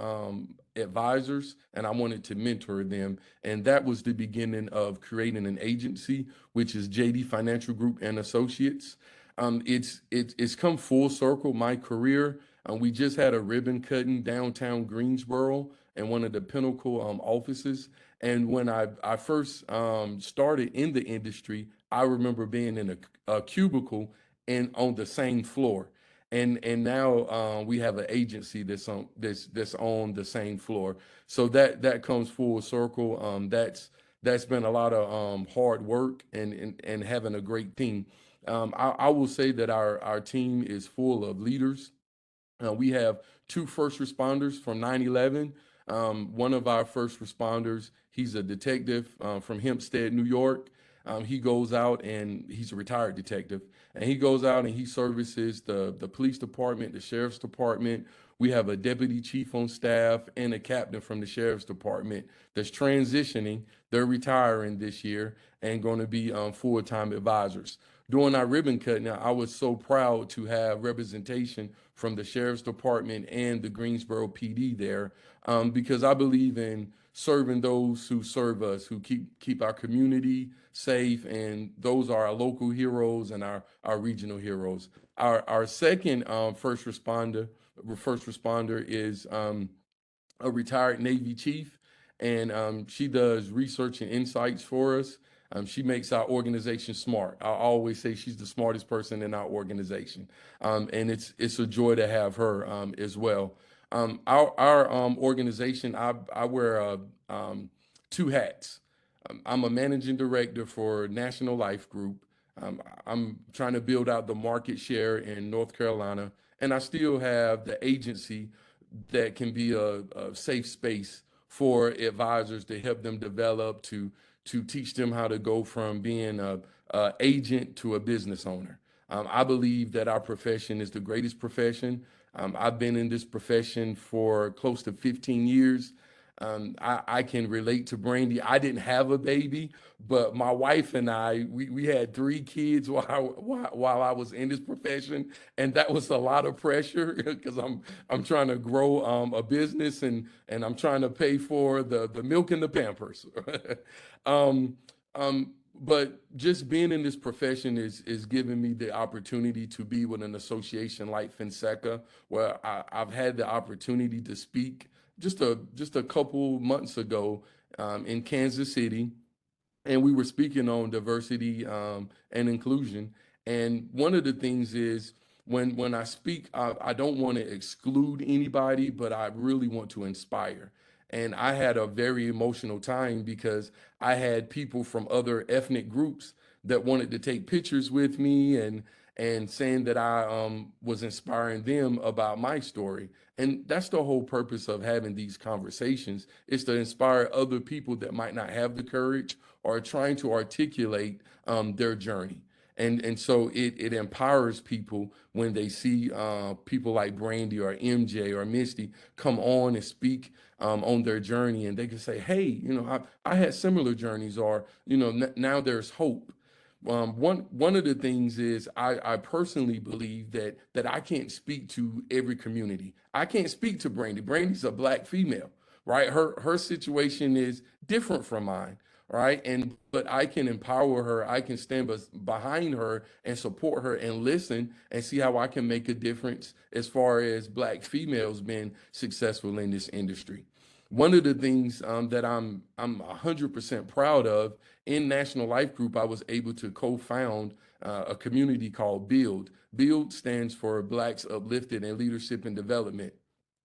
advisors, and I wanted to mentor them, and that was the beginning of creating an agency, which is JD Financial Group and Associates. It's come full circle. My career. We just had a ribbon cutting downtown Greensboro in one of the Pinnacle offices. And when I first started in the industry, I remember being in a cubicle and on the same floor. And now we have an agency that's on the same floor. So that comes full circle. That's been a lot of hard work and having a great team. I will say that our team is full of leaders. We have two first responders from 9/11. One of our first responders, he's a detective from Hempstead, New York. He goes out and he's a retired detective, and he goes out and he services the police department, the sheriff's department. We have a deputy chief on staff and a captain from the sheriff's department that's transitioning. They're retiring this year and going to be full-time advisors. During our ribbon cutting, I was so proud to have representation from the sheriff's department and the Greensboro PD there, because I believe in serving those who serve us, who keep our community safe, and those are our local heroes and our regional heroes. Our second first responder is a retired Navy chief, and she does research and insights for us. She makes our organization smart. I always say she's the smartest person in our organization, and it's a joy to have her as well. Our organization, I wear two hats. I'm a managing director for National Life Group. I'm trying to build out the market share in North Carolina, and I still have the agency that can be a safe space for advisors to help them develop, to teach them how to go from being a agent to a business owner. I believe that our profession is the greatest profession. I've been in this profession for close to 15 years. I can relate to Brandy. I didn't have a baby, but my wife and we had 3 kids while I was in this profession, and that was a lot of pressure because I'm trying to grow a business, and I'm trying to pay for the milk and the Pampers. um, but just being in this profession is giving me the opportunity to be with an association like Finseca, where I've had the opportunity to speak just a couple months ago in Kansas City, and we were speaking on diversity and inclusion. And one of the things is when I speak, I don't want to exclude anybody, but I really want to inspire. And I had a very emotional time because I had people from other ethnic groups that wanted to take pictures with me and saying that I was inspiring them about my story. And that's the whole purpose of having these conversations, is to inspire other people that might not have the courage or are trying to articulate their journey. And so it empowers people when they see people like Brandy or MJ or Misty come on and speak on their journey, and they can say, hey, I had similar journeys, or now there's hope. One of the things is I personally believe that I can't speak to every community. I can't speak to Brandy. Brandy's a Black female, right? Her situation is different from mine, right? But I can empower her. I can stand behind her and support her and listen and see how I can make a difference as far as Black females being successful in this industry. One of the things that I'm 100% proud of, in National Life Group, I was able to co-found a community called Build. Build stands for Blacks Uplifted in Leadership and Development.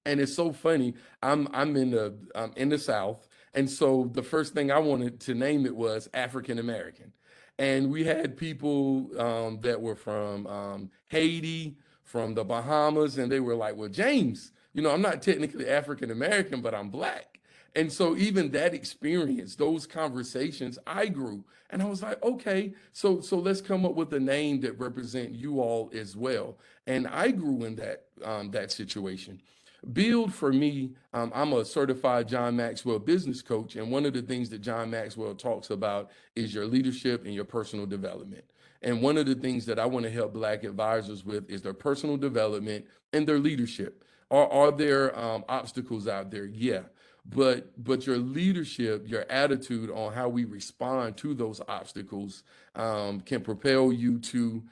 And it's so funny. I'm in the South, and so the first thing I wanted to name it was African American. And we had people that were from Haiti, from the Bahamas, and they were like, "Well, James, I'm not technically African American, but I'm Black." And so even that experience, those conversations, I grew, and I was like, "Okay, so let's come up with a name that represent you all as well." And I grew in that situation. Build for me, I'm a certified John Maxwell business coach. And one of the things that John Maxwell talks about is your leadership and your personal development. And one of the things that I want to help Black advisors with is their personal development and their leadership. Are there obstacles out there? Yeah. But your leadership, your attitude on how we respond to those obstacles can propel you to,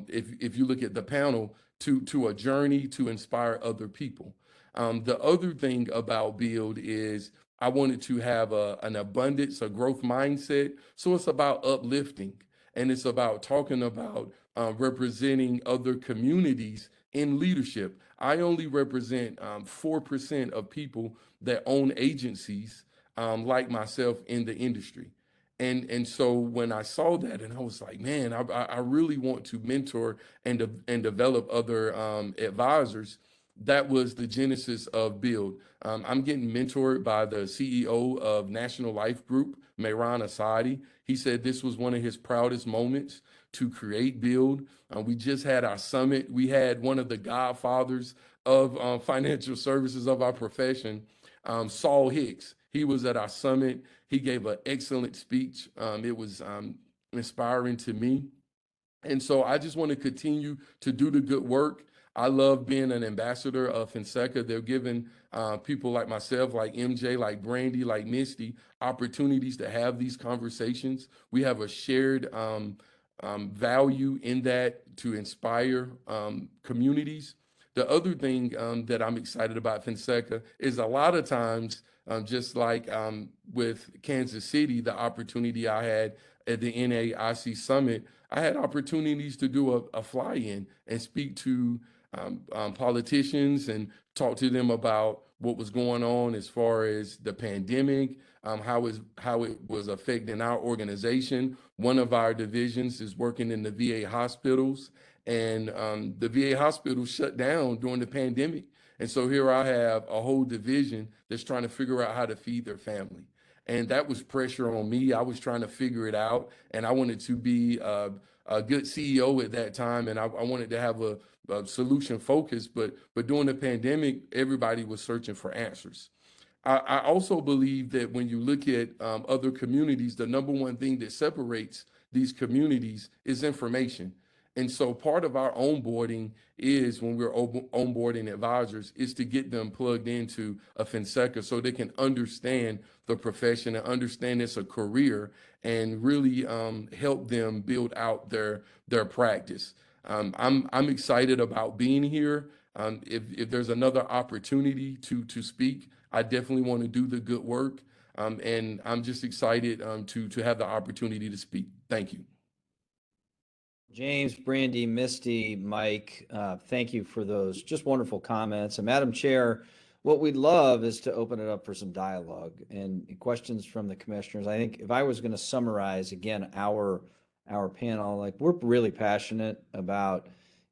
if you look at the panel, to a journey to inspire other people. The other thing about Build is I wanted to have an abundance, a growth mindset. So it's about uplifting, and it's about talking about representing other communities in leadership. I only represent 4% of people that own agencies like myself in the industry. And so when I saw that, and I was like, man, I really want to mentor and develop other advisors. That was the genesis of Build. I'm getting mentored by the CEO of National Life Group, Mehran Asadi. He said this was one of his proudest moments to create Build. We just had our summit. We had one of the godfathers of financial services of our profession, Saul Hicks. He was at our summit. He gave an excellent speech. It was inspiring to me. And so I just want to continue to do the good work. I love being an ambassador of Fonseca. They're giving people like myself, like MJ, like Brandy, like Misty, opportunities to have these conversations. We have a shared value in that to inspire communities. The other thing that I'm excited about Fonseca is a lot of times, just like with Kansas City, the opportunity I had at the NAIC Summit, I had opportunities to do a fly-in and speak to politicians and talk to them about what was going on as far as the pandemic, how it was affecting our organization. One of our divisions is working in the VA hospitals, and the VA hospital shut down during the pandemic. And so here I have a whole division that's trying to figure out how to feed their family. And that was pressure on me. I was trying to figure it out, and I wanted to be a good CEO at that time, and I wanted to have a solution focus. But during the pandemic, everybody was searching for answers. I also believe that when you look at other communities, the number one thing that separates these communities is information. And so part of our onboarding is when we're onboarding advisors is to get them plugged into a Fonseca so they can understand the profession and understand it's a career and really help them build out their practice. I'm excited about being here. If there's another opportunity to speak, I definitely want to do the good work. And I'm just excited to have the opportunity to speak. Thank you. James, Brandy, Misty, Mike, thank you for those just wonderful comments. And Madam Chair, what we'd love is to open it up for some dialogue and questions from the commissioners. I think if I was going to summarize again our panel, like we're really passionate about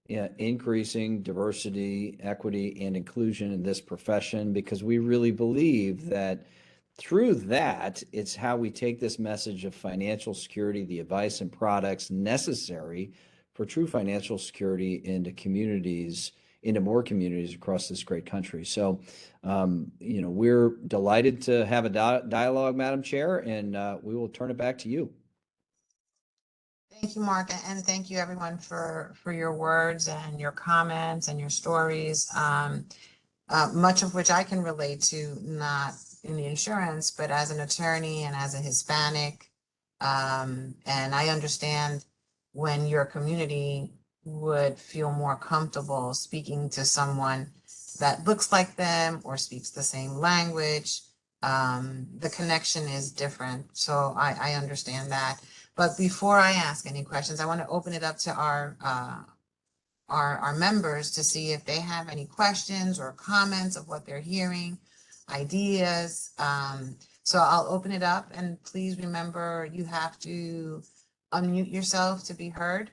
increasing diversity, equity, and inclusion in this profession because we really believe that through that, it's how we take this message of financial security, the advice and products necessary for true financial security into communities, into more communities across this great country. So, we're delighted to have a dialogue, Madam Chair, and we will turn it back to you. Thank you, Mark, and thank you everyone for your words and your comments and your stories, much of which I can relate to, not in the insurance, but as an attorney and as a Hispanic. And I understand when your community would feel more comfortable speaking to someone that looks like them or speaks the same language. The connection is different. So I understand that. But before I ask any questions, I want to open it up to our members to see if they have any questions or comments of what they're hearing, ideas. So I'll open it up, and please remember you have to unmute yourself to be heard.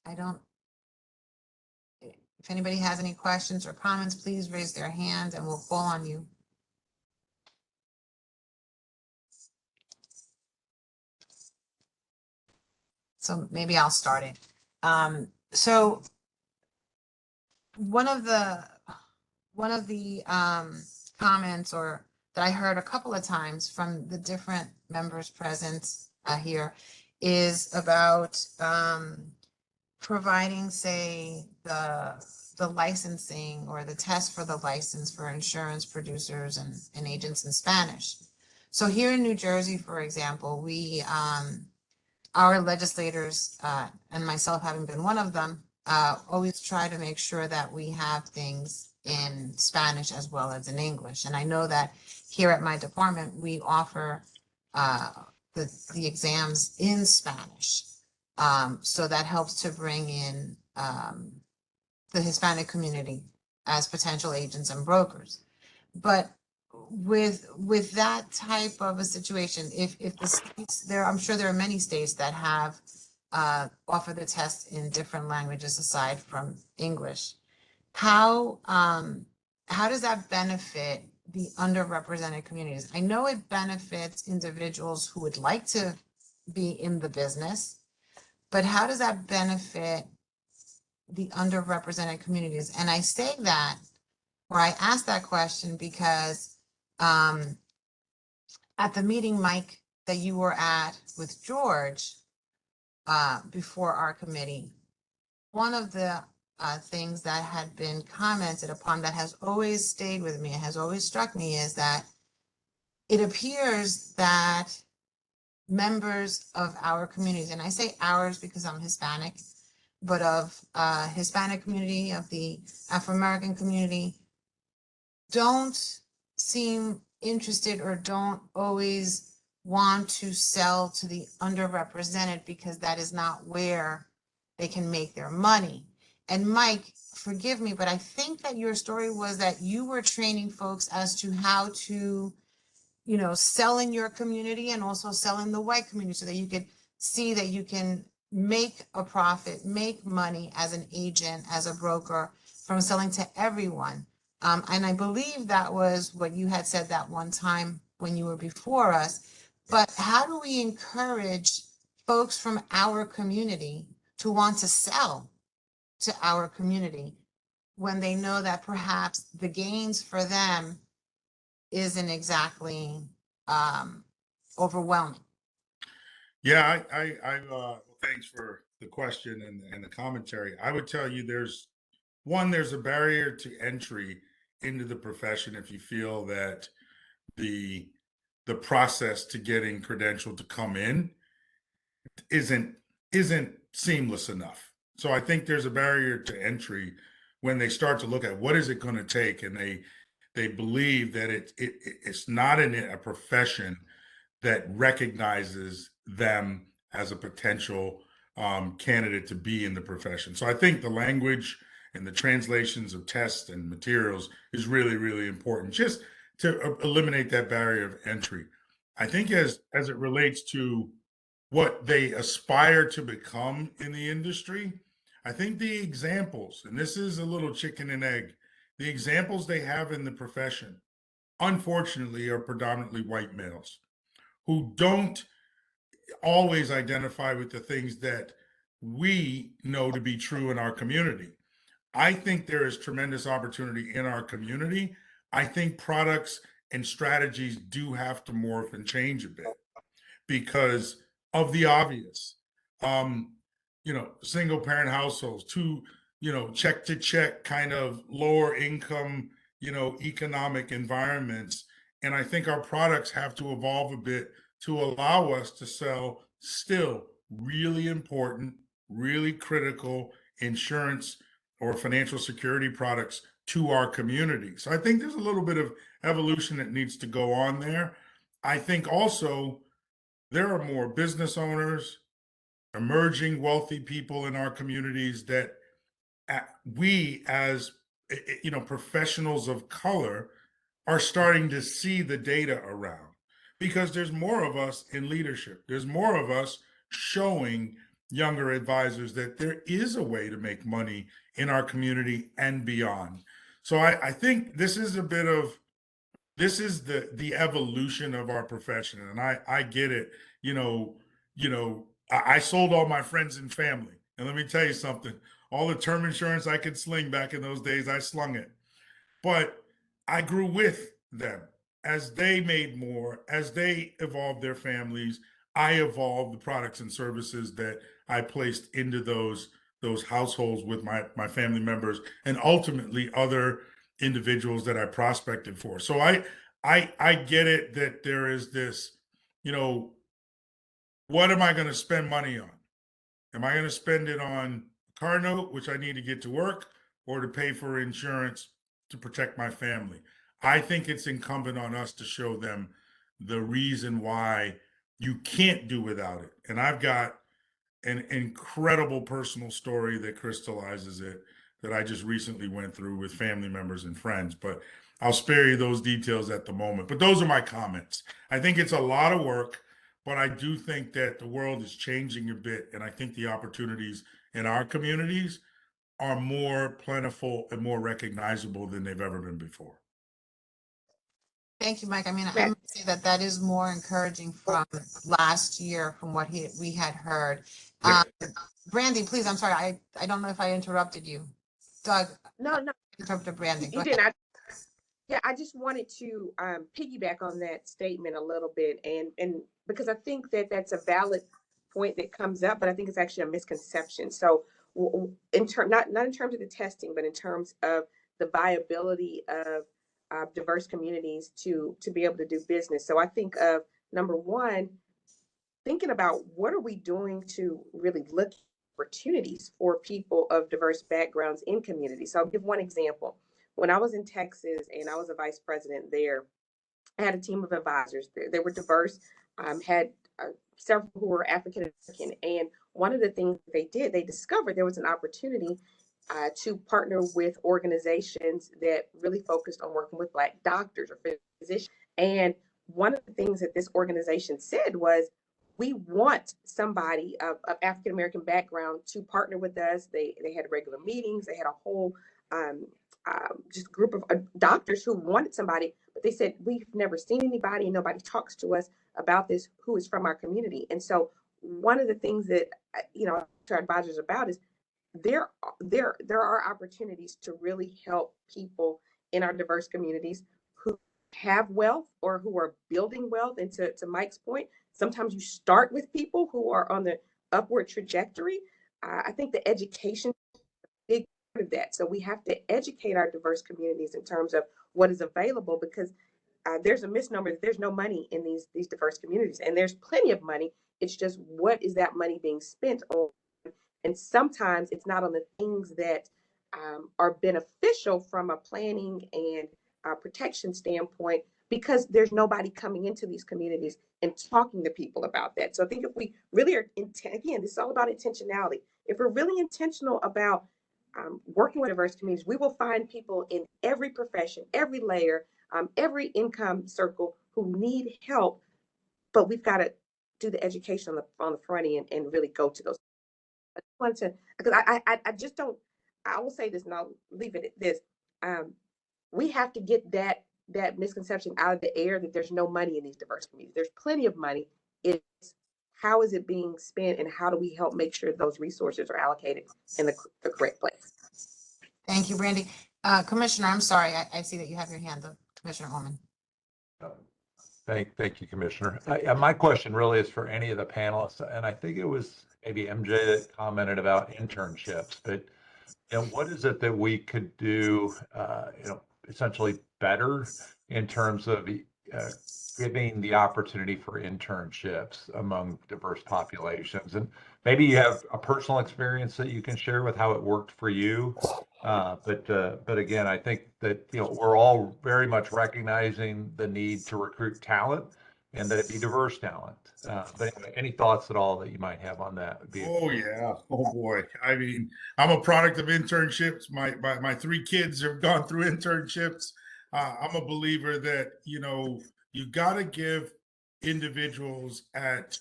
I don't, if anybody has any questions or comments, please raise their hand and we'll call on you. So maybe I'll start it. So one of the comments or that I heard a couple of times from the different members present here is about providing, say, the licensing or the test for the license for insurance producers and agents in Spanish. So here in New Jersey, for example, we our legislators and myself having been one of them always try to make sure that we have things in Spanish as well as in English. And I know that here at my department, we offer the exams in Spanish. So that helps to bring in the Hispanic community as potential agents and brokers. But with that type of a situation, if the states there, I'm sure there are many states that have offer the test in different languages aside from English. How does that benefit the underrepresented communities? I know it benefits individuals who would like to be in the business, but how does that benefit the underrepresented communities? And I say that, or I ask that question because at the meeting, Mike, that you were at with George before our committee, one of the things that had been commented upon that has always stayed with me, and has always struck me, is that it appears that members of our communities, and I say ours because I'm Hispanic, but of Hispanic community, of the Afro-American community, don't seem interested or don't always want to sell to the underrepresented because that is not where they can make their money. And Mike, forgive me, but I think that your story was that you were training folks as to how to, sell in your community and also sell in the white community so that you could see that you can make a profit, make money as an agent, as a broker from selling to everyone. And I believe that was what you had said that one time when you were before us. But how do we encourage folks from our community to want to sell to our community when they know that perhaps the gains for them isn't exactly overwhelming? Yeah, thanks for the question and the commentary. I would tell you there's a barrier to entry into the profession if you feel that the process to getting credentialed to come in isn't seamless enough. So I think there's a barrier to entry when they start to look at what is it going to take, and they believe that it's not a profession that recognizes them as a potential candidate to be in the profession. So I think the language and the translations of tests and materials is really, really important just to eliminate that barrier of entry. I think as it relates to what they aspire to become in the industry, I think the examples, and this is a little chicken and egg, the examples they have in the profession, unfortunately, are predominantly white males who don't always identify with the things that we know to be true in our community. I think there is tremendous opportunity in our community. I think products and strategies do have to morph and change a bit because of the obvious. Single parent households, check to check kind of lower income, economic environments. And I think our products have to evolve a bit to allow us to sell still really important, really critical insurance or financial security products to our community. So I think there's a little bit of evolution that needs to go on there. I think also there are more business owners, emerging wealthy people in our communities that we as professionals of color are starting to see the data around, because there's more of us in leadership. There's more of us showing younger advisors that there is a way to make money in our community and beyond. So I think this is the evolution of our profession. And I get it. I sold all my friends and family. And let me tell you something, all the term insurance I could sling back in those days, I slung it. But I grew with them as they made more, as they evolved their families. I evolved the products and services that I placed into those households with my family members, and ultimately other individuals that I prospected for. So I get it that there is this, what am I going to spend money on? Am I going to spend it on a car note, which I need to get to work, or to pay for insurance to protect my family? I think it's incumbent on us to show them the reason why you can't do without it. And I've got an incredible personal story that crystallizes it that I just recently went through with family members and friends. But I'll spare you those details at the moment. But those are my comments. I think it's a lot of work, but I do think that the world is changing a bit. And I think the opportunities in our communities are more plentiful and more recognizable than they've ever been before. Thank you, Mike. I mean, I Matt. must say that that is more encouraging from last year from what we had heard. Yeah. Brandy, please, I'm sorry, I don't know if I interrupted you. Doug, No, interrupted Brandy. Go you ahead. didn't. Yeah, I just wanted to piggyback on that statement a little bit, and because I think that that's a valid point that comes up, but I think it's actually a misconception. So, in not in terms of the testing, but in terms of the viability of diverse communities to be able to do business. So I think of number one, thinking about what are we doing to really look at opportunities for people of diverse backgrounds in communities. So I'll give one example. When I was in Texas and I was a vice president there, I had a team of advisors. They were diverse, had several who were African American. And one of the things they did, they discovered there was an opportunity to partner with organizations that really focused on working with Black doctors or physicians. And one of the things that this organization said was, we want somebody of African American background to partner with us. They had regular meetings. They had a whole just group of doctors who wanted somebody, but they said, we've never seen anybody and nobody talks to us about this who is from our community. And so one of the things that to our advisors about is there are opportunities to really help people in our diverse communities who have wealth or who are building wealth. And to Mike's point, sometimes you start with people who are on the upward trajectory. I think the education is a big part of that. So we have to educate our diverse communities in terms of what is available, because there's a misnomer that there's no money in these diverse communities, and there's plenty of money. It's just, what is that money being spent on? And sometimes it's not on the things that are beneficial from a planning and protection standpoint, because there's nobody coming into these communities and talking to people about that. So I think if we really are, again, this is all about intentionality. If we're really intentional about working with diverse communities, we will find people in every profession, every layer, every income circle who need help. But we've got to do the education on the front end and really go to those. I just want to, because I just don't, I will say this and I'll leave it at this. We have to get that misconception out of the air that there's no money in these diverse communities. There's plenty of money. It's how is it being spent, and how do we help make sure those resources are allocated in the correct place? Thank you, Brandy. Commissioner, I'm sorry, I see that you have your hand up, Commissioner Holman. Thank you, Commissioner. My question really is for any of the panelists, and I think it was maybe MJ that commented about internships, but what is it that we could do, essentially better in terms of giving the opportunity for internships among diverse populations. And maybe you have a personal experience that you can share with how it worked for you. But again, I think that, we're all very much recognizing the need to recruit talent and that it be diverse talent. But anyway, any thoughts at all that you might have on that would be. Oh yeah. Oh boy. I mean, I'm a product of internships. My three kids have gone through internships. I'm a believer that, you got to give individuals at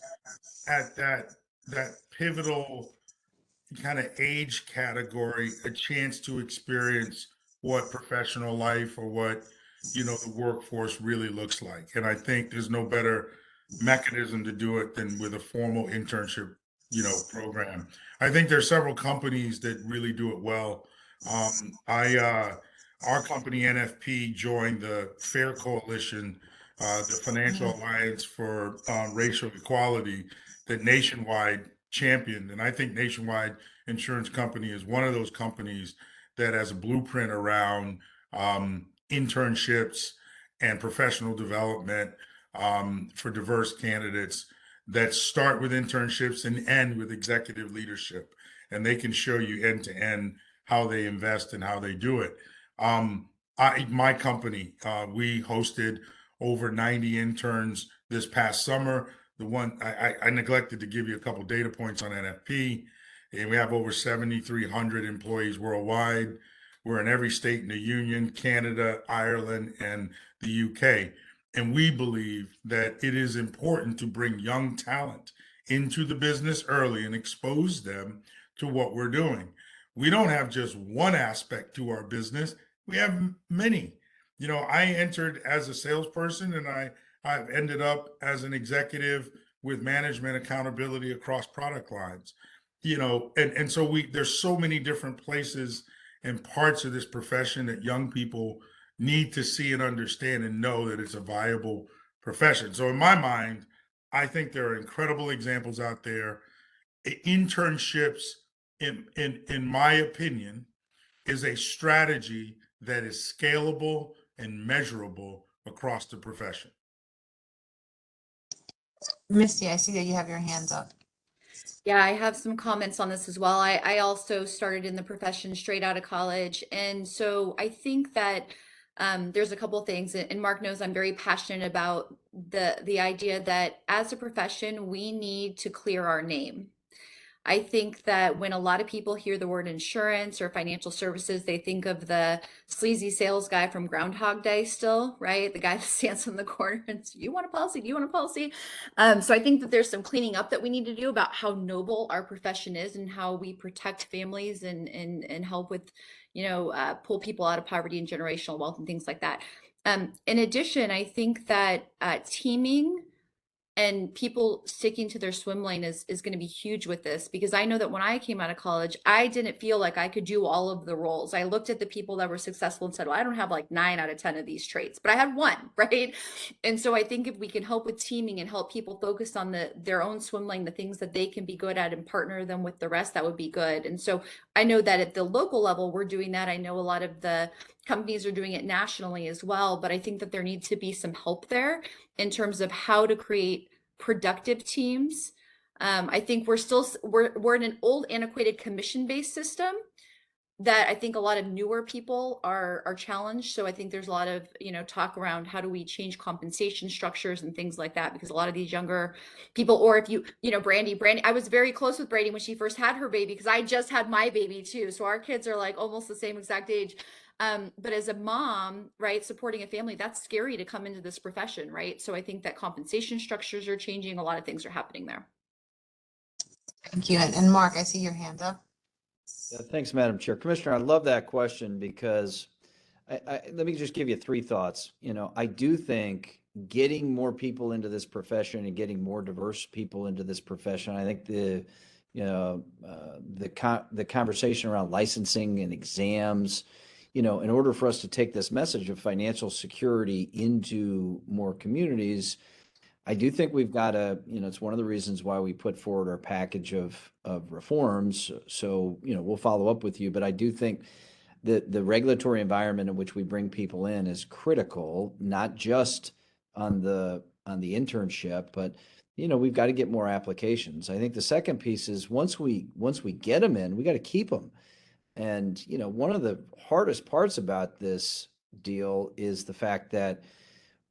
that pivotal kind of age category a chance to experience what professional life or what the workforce really looks like. And I think there's no better mechanism to do it than with a formal internship program. I think there's several companies that really do it well. I Our company NFP joined the FAIR Coalition, the Financial Alliance for Racial Equality, that Nationwide championed. And I think Nationwide Insurance Company is one of those companies that has a blueprint around internships and professional development for diverse candidates that start with internships and end with executive leadership. And they can show you end to end how they invest and how they do it. My company, we hosted over 90 interns this past summer. The one I neglected to give you a couple data points on NFP, and we have over 7,300 employees worldwide. We're in every state in the Union, Canada, Ireland, and the UK. And we believe that it is important to bring young talent into the business early and expose them to what we're doing. We don't have just one aspect to our business, we have many. I entered as a salesperson and I've ended up as an executive with management accountability across product lines. And so there's so many different places and parts of this profession that young people need to see and understand and know that it's a viable profession. So in my mind, I think there are incredible examples out there. Internships, in my opinion, is a strategy that is scalable and measurable across the profession. Misty, I see that you have your hands up. Yeah, I have some comments on this as well. I also started in the profession straight out of college. And so I think that there's a couple things, and Mark knows I'm very passionate about the idea that as a profession, we need to clear our name. I think that when a lot of people hear the word insurance or financial services, they think of the sleazy sales guy from Groundhog Day still, right? The guy that stands in the corner and says, you want a policy? Do you want a policy? So I think that there's some cleaning up that we need to do about how noble our profession is and how we protect families and help with, pull people out of poverty and generational wealth and things like that. In addition, I think that teaming and people sticking to their swim lane is going to be huge with this, because I know that when I came out of college, I didn't feel like I could do all of the roles. I looked at the people that were successful and said, well, I don't have like 9 out of 10 of these traits, but I had one, right? And so I think if we can help with teaming and help people focus on their own swim lane, the things that they can be good at, and partner them with the rest, that would be good. And so I know that at the local level, we're doing that. I know a lot of the companies are doing it nationally as well, but I think that there needs to be some help there in terms of how to create productive teams. I think we're in an old antiquated commission-based system that I think a lot of newer people are challenged. So I think there's a lot of, talk around how do we change compensation structures and things like that, because a lot of these younger people, or if Brandy, I was very close with Brandy when she first had her baby, because I just had my baby too. So our kids are like almost the same exact age. But as a mom, right, supporting a family, that's scary to come into this profession, right? So I think that compensation structures are changing. A lot of things are happening there. Thank you. And Mark, I see your hand up. Yeah, thanks, Madam Chair. Commissioner, I love that question because let me just give you 3 thoughts. I do think getting more people into this profession and getting more diverse people into this profession, I think the conversation around licensing and exams, in order for us to take this message of financial security into more communities, I do think we've got to, it's one of the reasons why we put forward our package of reforms. So, we'll follow up with you, but I do think that the regulatory environment in which we bring people in is critical, not just on the internship, but we've got to get more applications. I think the second piece is once we get them in, we got to keep them. And one of the hardest parts about this deal is the fact that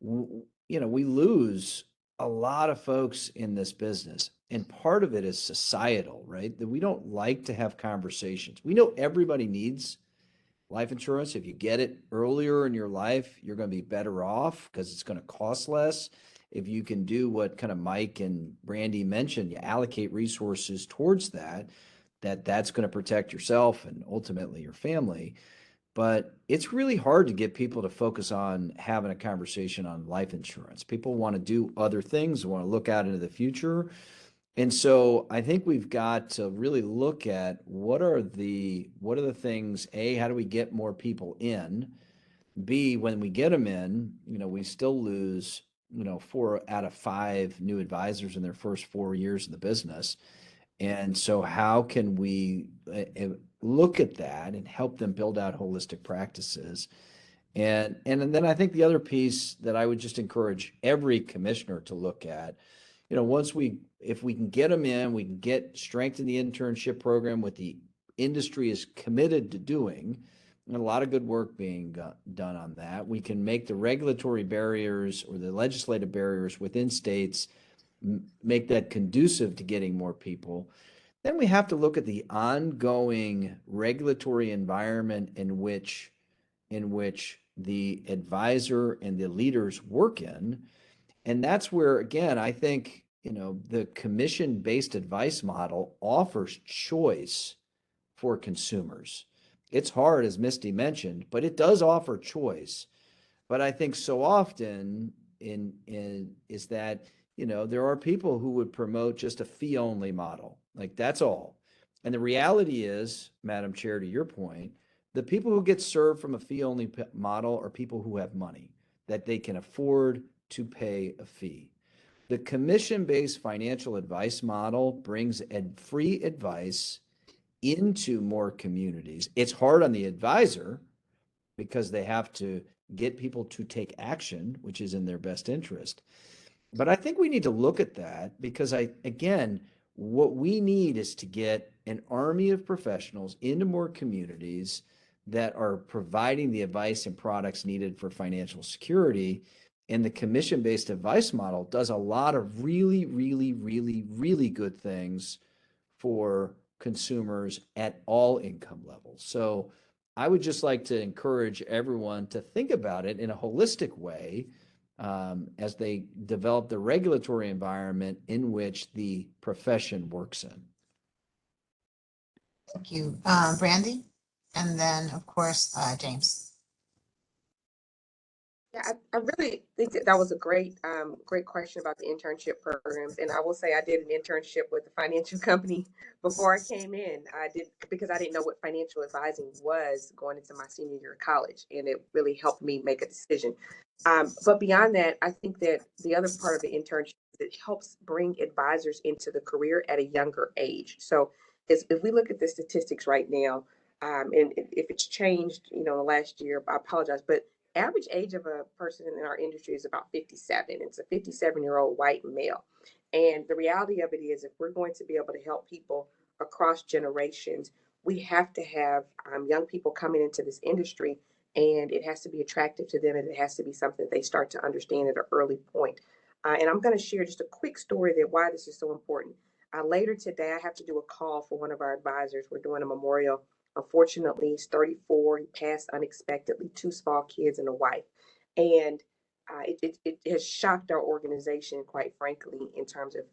we lose a lot of folks in this business. And part of it is societal, right? That we don't like to have conversations. We know everybody needs life insurance. If you get it earlier in your life, you're going to be better off because it's going to cost less. If you can do what kind of Mike and Brandy mentioned, you allocate resources towards that's going to protect yourself and ultimately your family. But it's really hard to get people to focus on having a conversation on life insurance. People want to do other things, want to look out into the future. And so I think we've got to really look at what are the things, A, how do we get more people in? B, when we get them in, we still lose, 4 out of 5 new advisors in their first 4 years in the business. And so how can we look at that and help them build out holistic practices? And then I think the other piece that I would just encourage every commissioner to look at, if we can get them in, we can get strengthen the internship program, what the industry is committed to doing, and a lot of good work being done on that. We can make the regulatory barriers or the legislative barriers within states make that conducive to getting more people. Then we have to look at the ongoing regulatory environment in which the advisor and the leaders work in. And that's where, again, I think, the commission-based advice model offers choice for consumers. It's hard, as Misty mentioned, but it does offer choice. But I think so often is that, there are people who would promote just a fee-only model. Like that's all. And the reality is, Madam Chair, to your point, the people who get served from a fee-only model are people who have money that they can afford to pay a fee. The commission-based financial advice model brings free advice into more communities. It's hard on the advisor because they have to get people to take action, which is in their best interest. But I think we need to look at that because again, what we need is to get an army of professionals into more communities that are providing the advice and products needed for financial security. And the commission-based advice model does a lot of really, really, really, really good things for consumers at all income levels. So I would just like to encourage everyone to think about it in a holistic way as they develop the regulatory environment in which the profession works in. Thank you, Brandy. And then, of course, James. Yeah, I really think that was a great question about the internship programs. And I will say I did an internship with a financial company before I came in. I did because I didn't know what financial advising was going into my senior year of college, and it really helped me make a decision. But beyond that, I think that the other part of the internship is it helps bring advisors into the career at a younger age. So if we look at the statistics right now, and if it's changed, in the last year, I apologize, but average age of a person in our industry is about 57. It's a 57-year-old white male. And the reality of it is, if we're going to be able to help people across generations, we have to have young people coming into this industry, and it has to be attractive to them, and it has to be something that they start to understand at an early point. And I'm going to share just a quick story that why this is so important. Later today, I have to do a call for one of our advisors. We're doing a memorial. Unfortunately, he's 34. He passed unexpectedly, 2 small kids and a wife. And it has shocked our organization, quite frankly, in terms of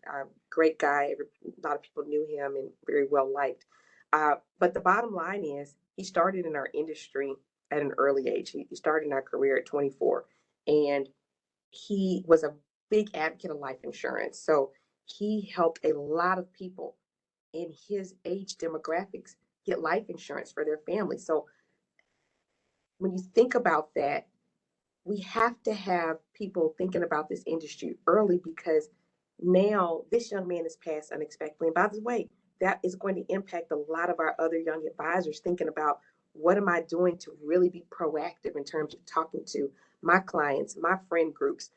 great guy. A lot of people knew him and very well liked. But the bottom line is he started in our industry at an early age. He started in our career at 24. And he was a big advocate of life insurance. So he helped a lot of people in his age demographics get life insurance for their family. So when you think about that, we have to have people thinking about this industry early because now this young man has passed unexpectedly. And by the way, that is going to impact a lot of our other young advisors thinking about what am I doing to really be proactive in terms of talking to my clients, my friend groups,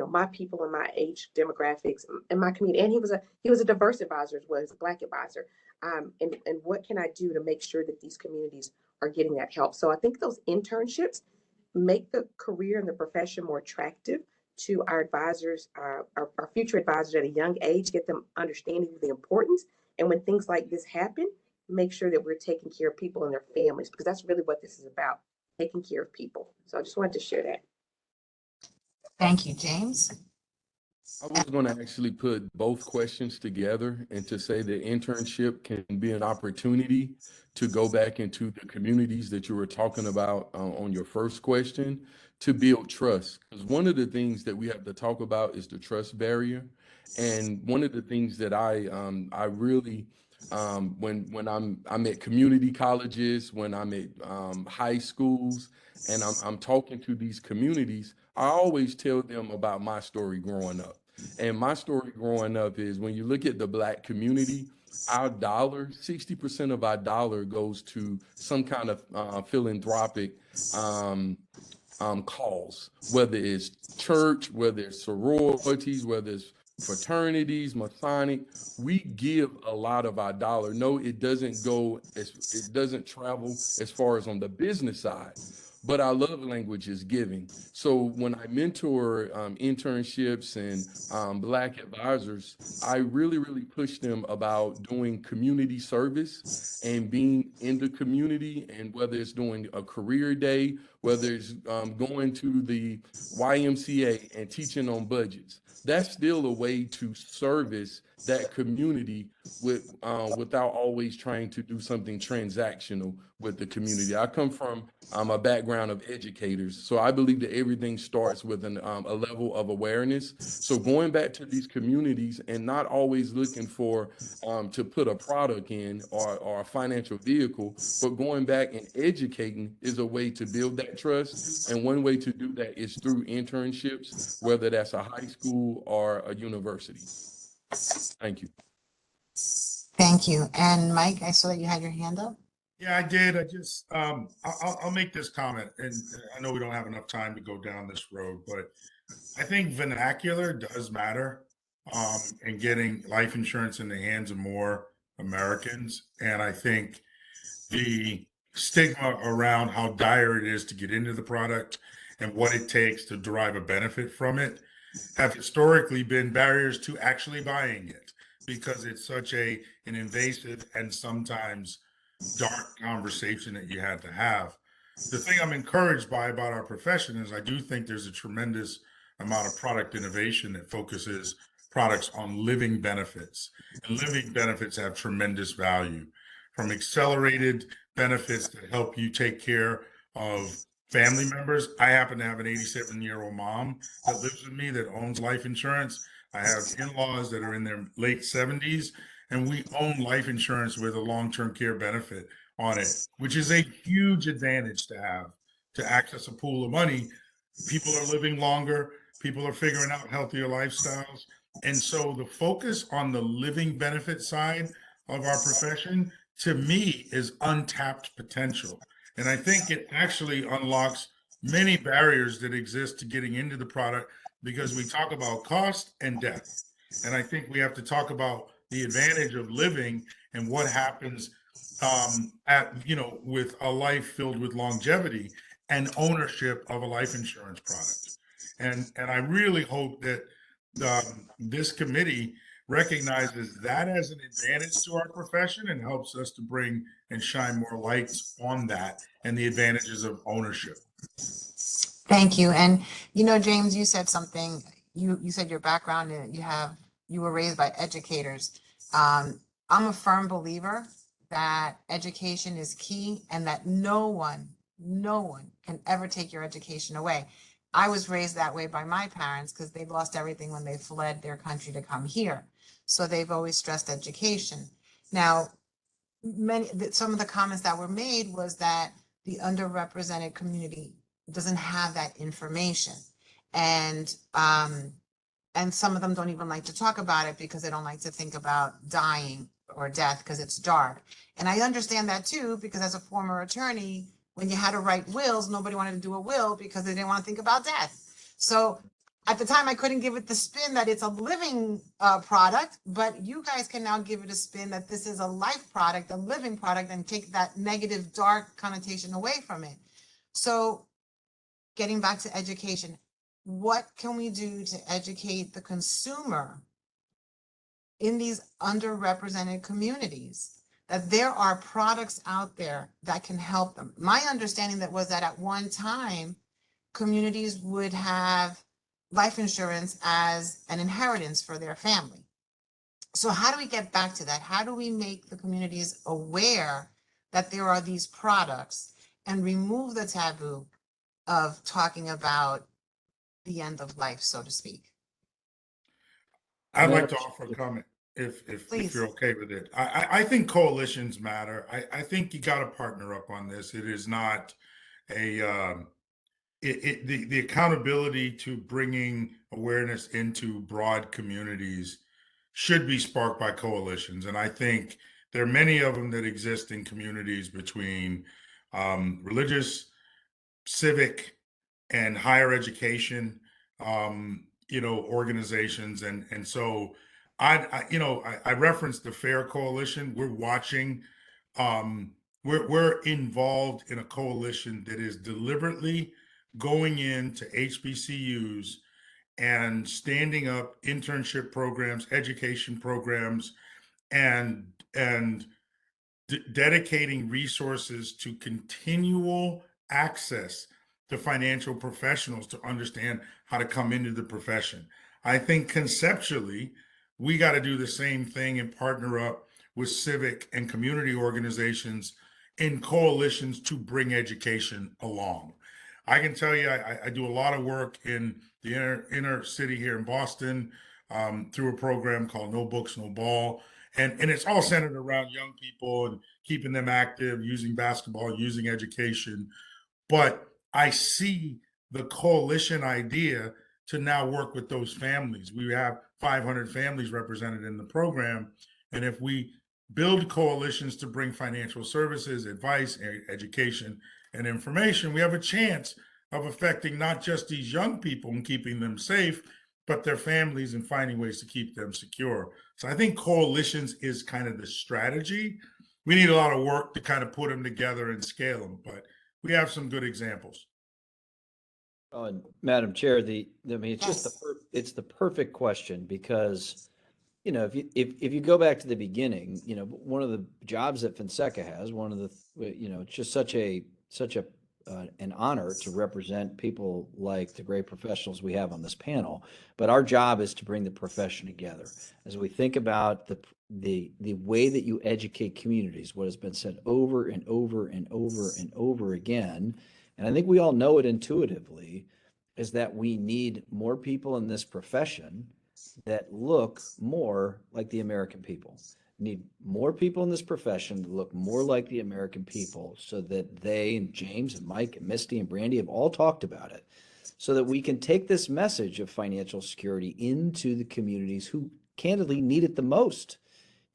my people and my age demographics and my community. And he was a diverse advisor as well. He's a Black advisor. And what can I do to make sure that these communities are getting that help? So I think those internships make the career and the profession more attractive to our advisors, our future advisors at a young age, get them understanding the importance. And when things like this happen, make sure that we're taking care of people and their families, because that's really what this is about, taking care of people. So I just wanted to share that. Thank you, James. I was going to actually put both questions together and to say that internship can be an opportunity to go back into the communities that you were talking about on your first question to build trust. Because one of the things that we have to talk about is the trust barrier. And one of the things that I really when I'm at community colleges, when I'm at high schools, and I'm talking to these communities, I always tell them about my story growing up. And my story growing up is when you look at the Black community, our dollar, 60% of our dollar goes to some kind of philanthropic cause, whether it's church, whether it's sororities, whether it's fraternities, Masonic. We give a lot of our dollar. No, it doesn't travel as far as on the business side. But our love language is giving. So when I mentor internships and Black advisors, I really, really push them about doing community service and being in the community, and whether it's doing a career day, whether it's going to the YMCA and teaching on budgets. That's still a way to service that community without always trying to do something transactional with the community. I come from a background of educators, so I believe that everything starts with a level of awareness. So going back to these communities and not always looking for to put a product in or a financial vehicle, but going back and educating is a way to build that trust. And one way to do that is through internships, whether that's a high school or a university. Thank you. Thank you. And Mike, I saw that you had your hand up. Yeah, I did. I just, I'll make this comment, and I know we don't have enough time to go down this road, but I think vernacular does matter, in getting life insurance in the hands of more Americans. And I think the stigma around how dire it is to get into the product and what it takes to derive a benefit from it have historically been barriers to actually buying it, because it's such an invasive and sometimes dark conversation that you had to have. The thing I'm encouraged by about our profession is I do think there's a tremendous amount of product innovation that focuses products on living benefits. And living benefits have tremendous value, from accelerated benefits that help you take care of family members. I happen to have an 87-year-old mom that lives with me that owns life insurance. I have in-laws that are in their late 70s, and we own life insurance with a long-term care benefit on it, which is a huge advantage to have, to access a pool of money. People are living longer, people are figuring out healthier lifestyles. And so the focus on the living benefit side of our profession, to me, is untapped potential. And I think it actually unlocks many barriers that exist to getting into the product, because we talk about cost and death. And I think we have to talk about the advantage of living and what happens with a life filled with longevity and ownership of a life insurance product. And I really hope that this committee recognizes that as an advantage to our profession and helps us to bring and shine more lights on that and the advantages of ownership. Thank you. And James, you said something. You said your background, you were raised by educators. I'm a firm believer that education is key and that no one can ever take your education away. I was raised that way by my parents because they lost everything when they fled their country to come here. So they've always stressed education. Now, some of the comments that were made was that the underrepresented community doesn't have that information. And some of them don't even like to talk about it because they don't like to think about dying or death because it's dark. And I understand that too, because as a former attorney, when you had to write wills, nobody wanted to do a will because they didn't want to think about death. So at the time I couldn't give it the spin that it's a living product, but you guys can now give it a spin that this is a life product, a living product, and take that negative, dark connotation away from it. So getting back to education, what can we do to educate the consumer in these underrepresented communities that there are products out there that can help them? My understanding that was that at one time, communities would have life insurance as an inheritance for their family. So how do we get back to that? How do we make the communities aware that there are these products and remove the taboo of talking about the end of life, so to speak? I'd like Madam to offer a comment if Please. you're okay with it. I think coalitions matter. I think you got to partner up on this. It is not a the accountability to bringing awareness into broad communities should be sparked by coalitions, and I think there are many of them that exist in communities between religious, civic, and higher education, organizations, and so I referenced the Fair Coalition. We're watching. We're involved in a coalition that is deliberately going into HBCUs and standing up internship programs, education programs, and dedicating resources to continual access to financial professionals to understand how to come into the profession. I think conceptually, we got to do the same thing and partner up with civic and community organizations in coalitions to bring education along. I can tell you, I do a lot of work in the inner city here in Boston, through a program called No Books, No Ball. And it's all centered around young people and keeping them active, using basketball, using education. But I see the coalition idea to now work with those families. We have 500 families represented in the program. And if we build coalitions to bring financial services, advice, education, and information, we have a chance of affecting not just these young people and keeping them safe, but their families and finding ways to keep them secure. So I think coalitions is kind of the strategy. We need a lot of work to kind of put them together and scale them, but we have some good examples. And Madam Chair, I mean, it's just Yes. it's the perfect question because, if you go back to the beginning, one of the jobs that Fonseca has, it's just such an honor to represent people like the great professionals we have on this panel. But our job is to bring the profession together. As we think about the way that you educate communities, what has been said over and over and over and over again, and I think we all know it intuitively, is that we need more people in this profession that look more like the American people. Need more people in this profession to look more like the American people so that they and James and Mike and Misty and Brandy have all talked about it so that we can take this message of financial security into the communities who candidly need it the most.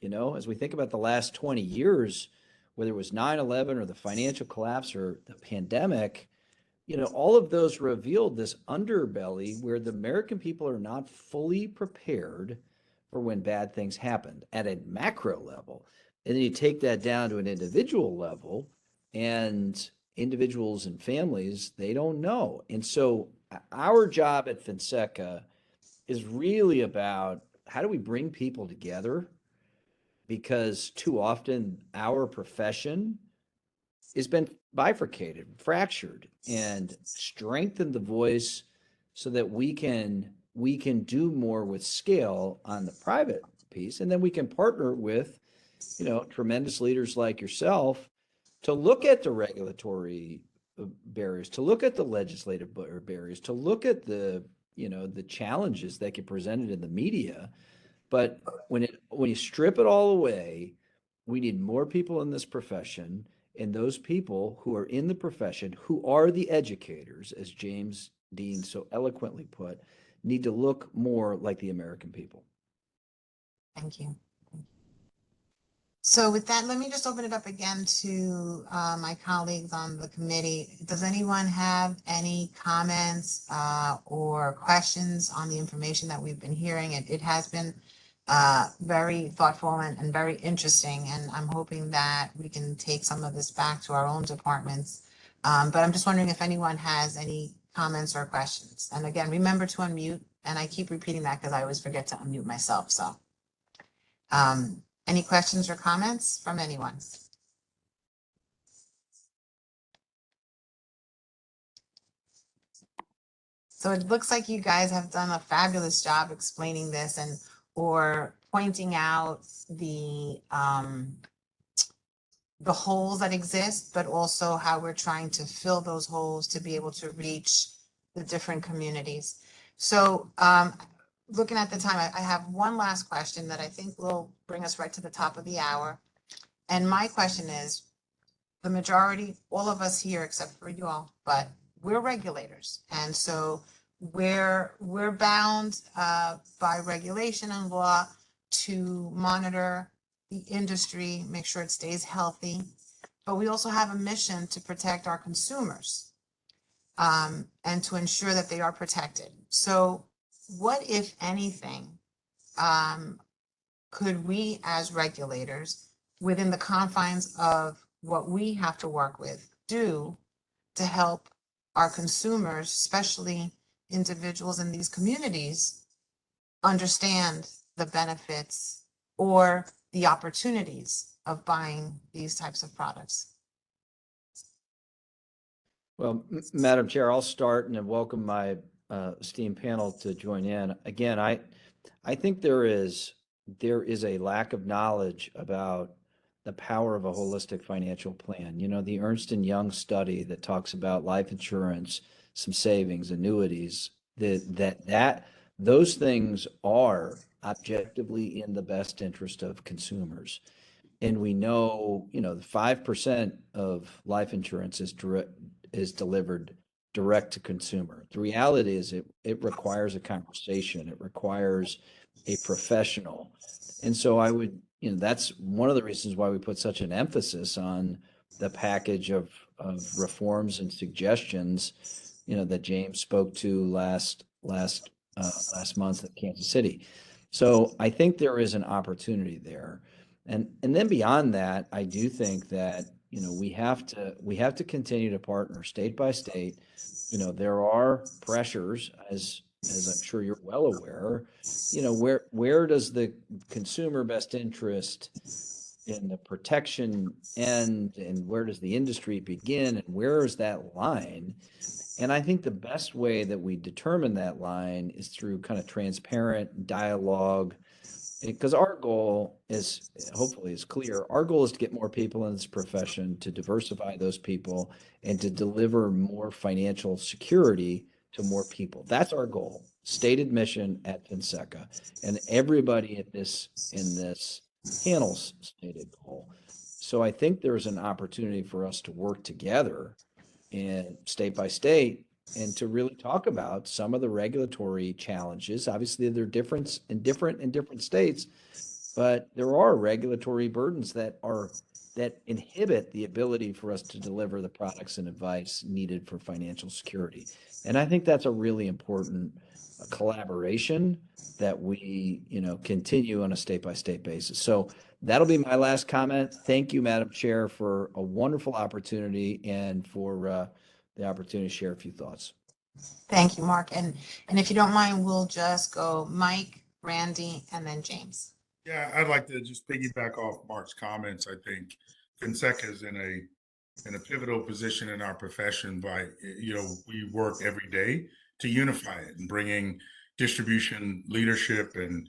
As we think about the last 20 years, whether it was 9/11 or the financial collapse or the pandemic, all of those revealed this underbelly where the American people are not fully prepared for when bad things happened at a macro level. And then you take that down to an individual level, and individuals and families, they don't know. And so our job at Fonseca is really about how do we bring people together? Because too often our profession has been bifurcated, fractured, and strengthen the voice so that we can do more with scale on the private piece, and then we can partner with tremendous leaders like yourself to look at the regulatory barriers, to look at the legislative barriers, to look at the challenges that get presented in the media. But when you strip it all away, we need more people in this profession, and those people who are in the profession, who are the educators, as James Dean so eloquently put, need to look more like the American people. Thank you. So with that, let me just open it up again to my colleagues on the committee. Does anyone have any comments or questions on the information that we've been hearing? It has been very thoughtful and very interesting, and I'm hoping that we can take some of this back to our own departments. But I'm just wondering if anyone has any comments or questions. And again, remember to unmute, and I keep repeating that because I always forget to unmute myself, so. Any questions or comments from anyone? So it looks like you guys have done a fabulous job explaining this and or pointing out the holes that exist, but also how we're trying to fill those holes to be able to reach the different communities. So looking at the time, I have one last question that I think will bring us right to the top of the hour. And my question is, the majority, all of us here, except for you all, but we're regulators. And so we're bound by regulation and law to monitor the industry, make sure it stays healthy. But we also have a mission to protect our consumers and to ensure that they are protected. So what, if anything, could we as regulators, within the confines of what we have to work with, do to help our consumers, especially individuals in these communities, understand the benefits or the opportunities of buying these types of products? Well, Madam Chair, I'll start and then welcome my esteemed panel to join in. Again, I think there is a lack of knowledge about the power of a holistic financial plan. You know, the Ernst & Young study that talks about life insurance, some savings, annuities, those things are objectively in the best interest of consumers. And we know, you know, the 5% of life insurance is delivered direct to consumer. The reality is it requires a conversation. It requires a professional. And so I would, you know, that's one of the reasons why we put such an emphasis on the package of reforms and suggestions, you know, that James spoke to last month at Kansas City. So I think there is an opportunity there. And then beyond that, I do think that, you know, we have to continue to partner state by state. You know, there are pressures, as I'm sure you're well aware, you know, where does the consumer best interest in the protection end, and where does the industry begin, and where is that line? And I think the best way that we determine that line is through kind of transparent dialogue, because our goal is, hopefully is clear. Our goal is to get more people in this profession, to diversify those people, and to deliver more financial security to more people. That's our goal, stated mission at Finseca, and everybody in this panel's stated goal. So I think there's an opportunity for us to work together and state by state, and to really talk about some of the regulatory challenges. Obviously, they're different in different states, but there are regulatory burdens that inhibit the ability for us to deliver the products and advice needed for financial security. And I think that's a really important collaboration that we, you know, continue on a state by state basis. So that'll be my last comment. Thank you, Madam Chair, for a wonderful opportunity and for the opportunity to share a few thoughts. Thank you, Mark. And if you don't mind, we'll just go Mike, Randy, and then James. Yeah, I'd like to just piggyback off Mark's comments. I think Finseca is in a pivotal position in our profession by, you know, we work every day to unify it and bringing distribution leadership and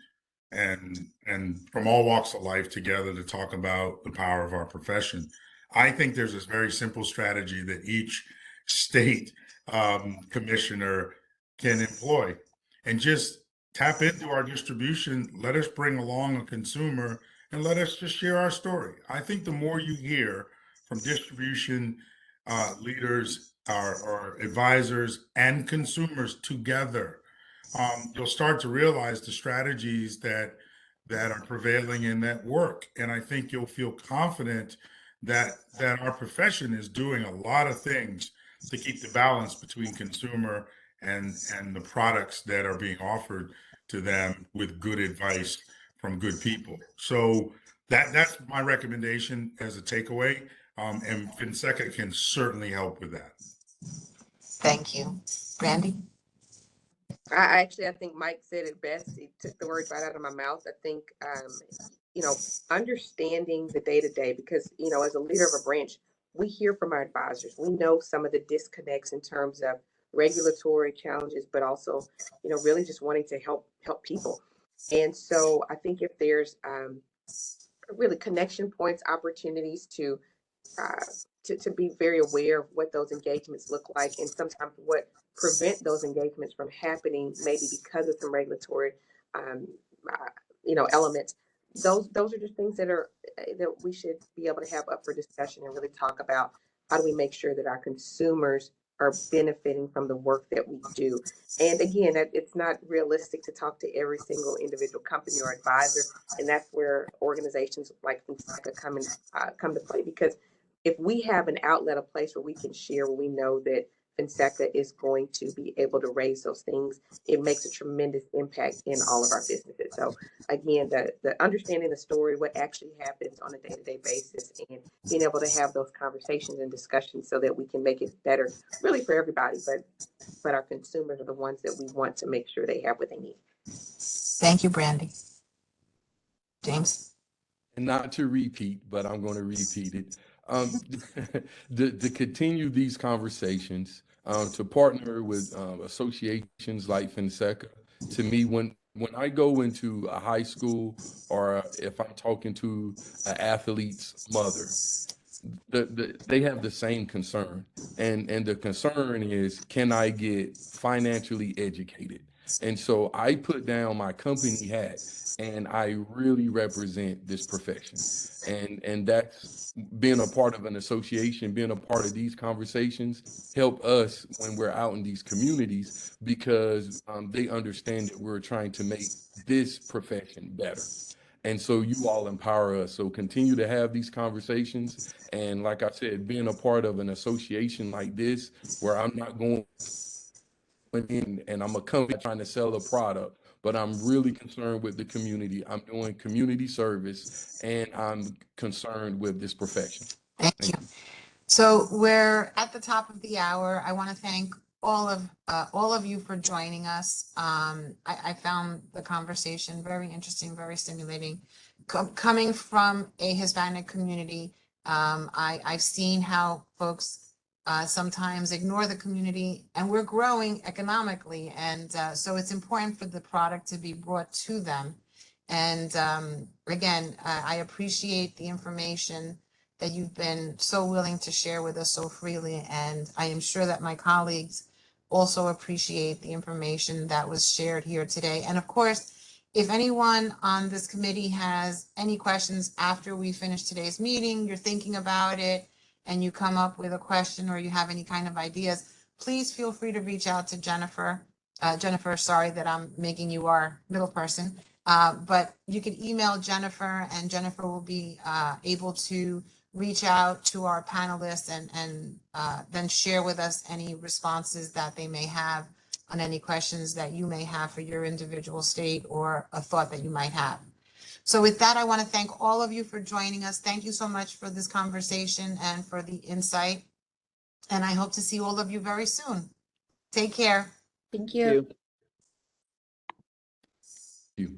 from all walks of life together to talk about the power of our profession. I think there's this very simple strategy that each state commissioner can employ, and just tap into our distribution. Let us bring along a consumer and let us just share our story. I think the more you hear from distribution leaders, our advisors, and consumers together, you'll start to realize the strategies that are prevailing and that work. And I think you'll feel confident that our profession is doing a lot of things to keep the balance between consumer and the products that are being offered to them with good advice from good people. So that's my recommendation as a takeaway. And Finseca can certainly help with that. Thank you. Brandy? I think Mike said it best. He took the words right out of my mouth. I think, you know, understanding the day to day, because, you know, as a leader of a branch, we hear from our advisors. We know some of the disconnects in terms of regulatory challenges, but also, you know, really just wanting to help people. And so I think if there's really connection points, opportunities uh, to be very aware of what those engagements look like, and sometimes what prevent those engagements from happening, maybe because of some regulatory, um, uh, you know, elements. Those are just things that we should be able to have up for discussion and really talk about how do we make sure that our consumers are benefiting from the work that we do. And again, it's not realistic to talk to every single individual company or advisor, and that's where organizations like Fonseca come to play, because if we have an outlet, a place where we can share, where we know that Fonseca is going to be able to raise those things, it makes a tremendous impact in all of our businesses. So again, the understanding the story, what actually happens on a day-to-day basis, and being able to have those conversations and discussions so that we can make it better, really for everybody, but our consumers are the ones that we want to make sure they have what they need. Thank you, Brandy. James? And not to repeat, but I'm going to repeat it. To continue these conversations, to partner with associations like Fonseca. To me, when I go into a high school, or if I'm talking to an athlete's mother, they have the same concern, and the concern is, can I get financially educated? And so I put down my company hat, and I really represent this profession, and that's being a part of an association, being a part of these conversations help us when we're out in these communities, because they understand that we're trying to make this profession better. And so you all empower us. So continue to have these conversations. And like I said, being a part of an association like this, where I'm not going in and I'm a company trying to sell a product, but I'm really concerned with the community. I'm doing community service, and I'm concerned with this profession. Thank you. So we're at the top of the hour. I want to thank all of you for joining us. I found the conversation very interesting, very stimulating. Coming from a Hispanic community, I've seen how folks sometimes ignore the community, and we're growing economically, and so it's important for the product to be brought to them. And again, I appreciate the information that you've been so willing to share with us so freely. And I am sure that my colleagues also appreciate the information that was shared here today. And of course, if anyone on this committee has any questions after we finish today's meeting, you're thinking about it, and you come up with a question or you have any kind of ideas, please feel free to reach out to Jennifer. Jennifer, sorry that I'm making you our middle person, but you can email Jennifer, and Jennifer will be able to reach out to our panelists and then share with us any responses that they may have on any questions that you may have for your individual state, or a thought that you might have. So with that, I want to thank all of you for joining us. Thank you so much for this conversation and for the insight. And I hope to see all of you very soon. Take care. Thank Thank you. you. You.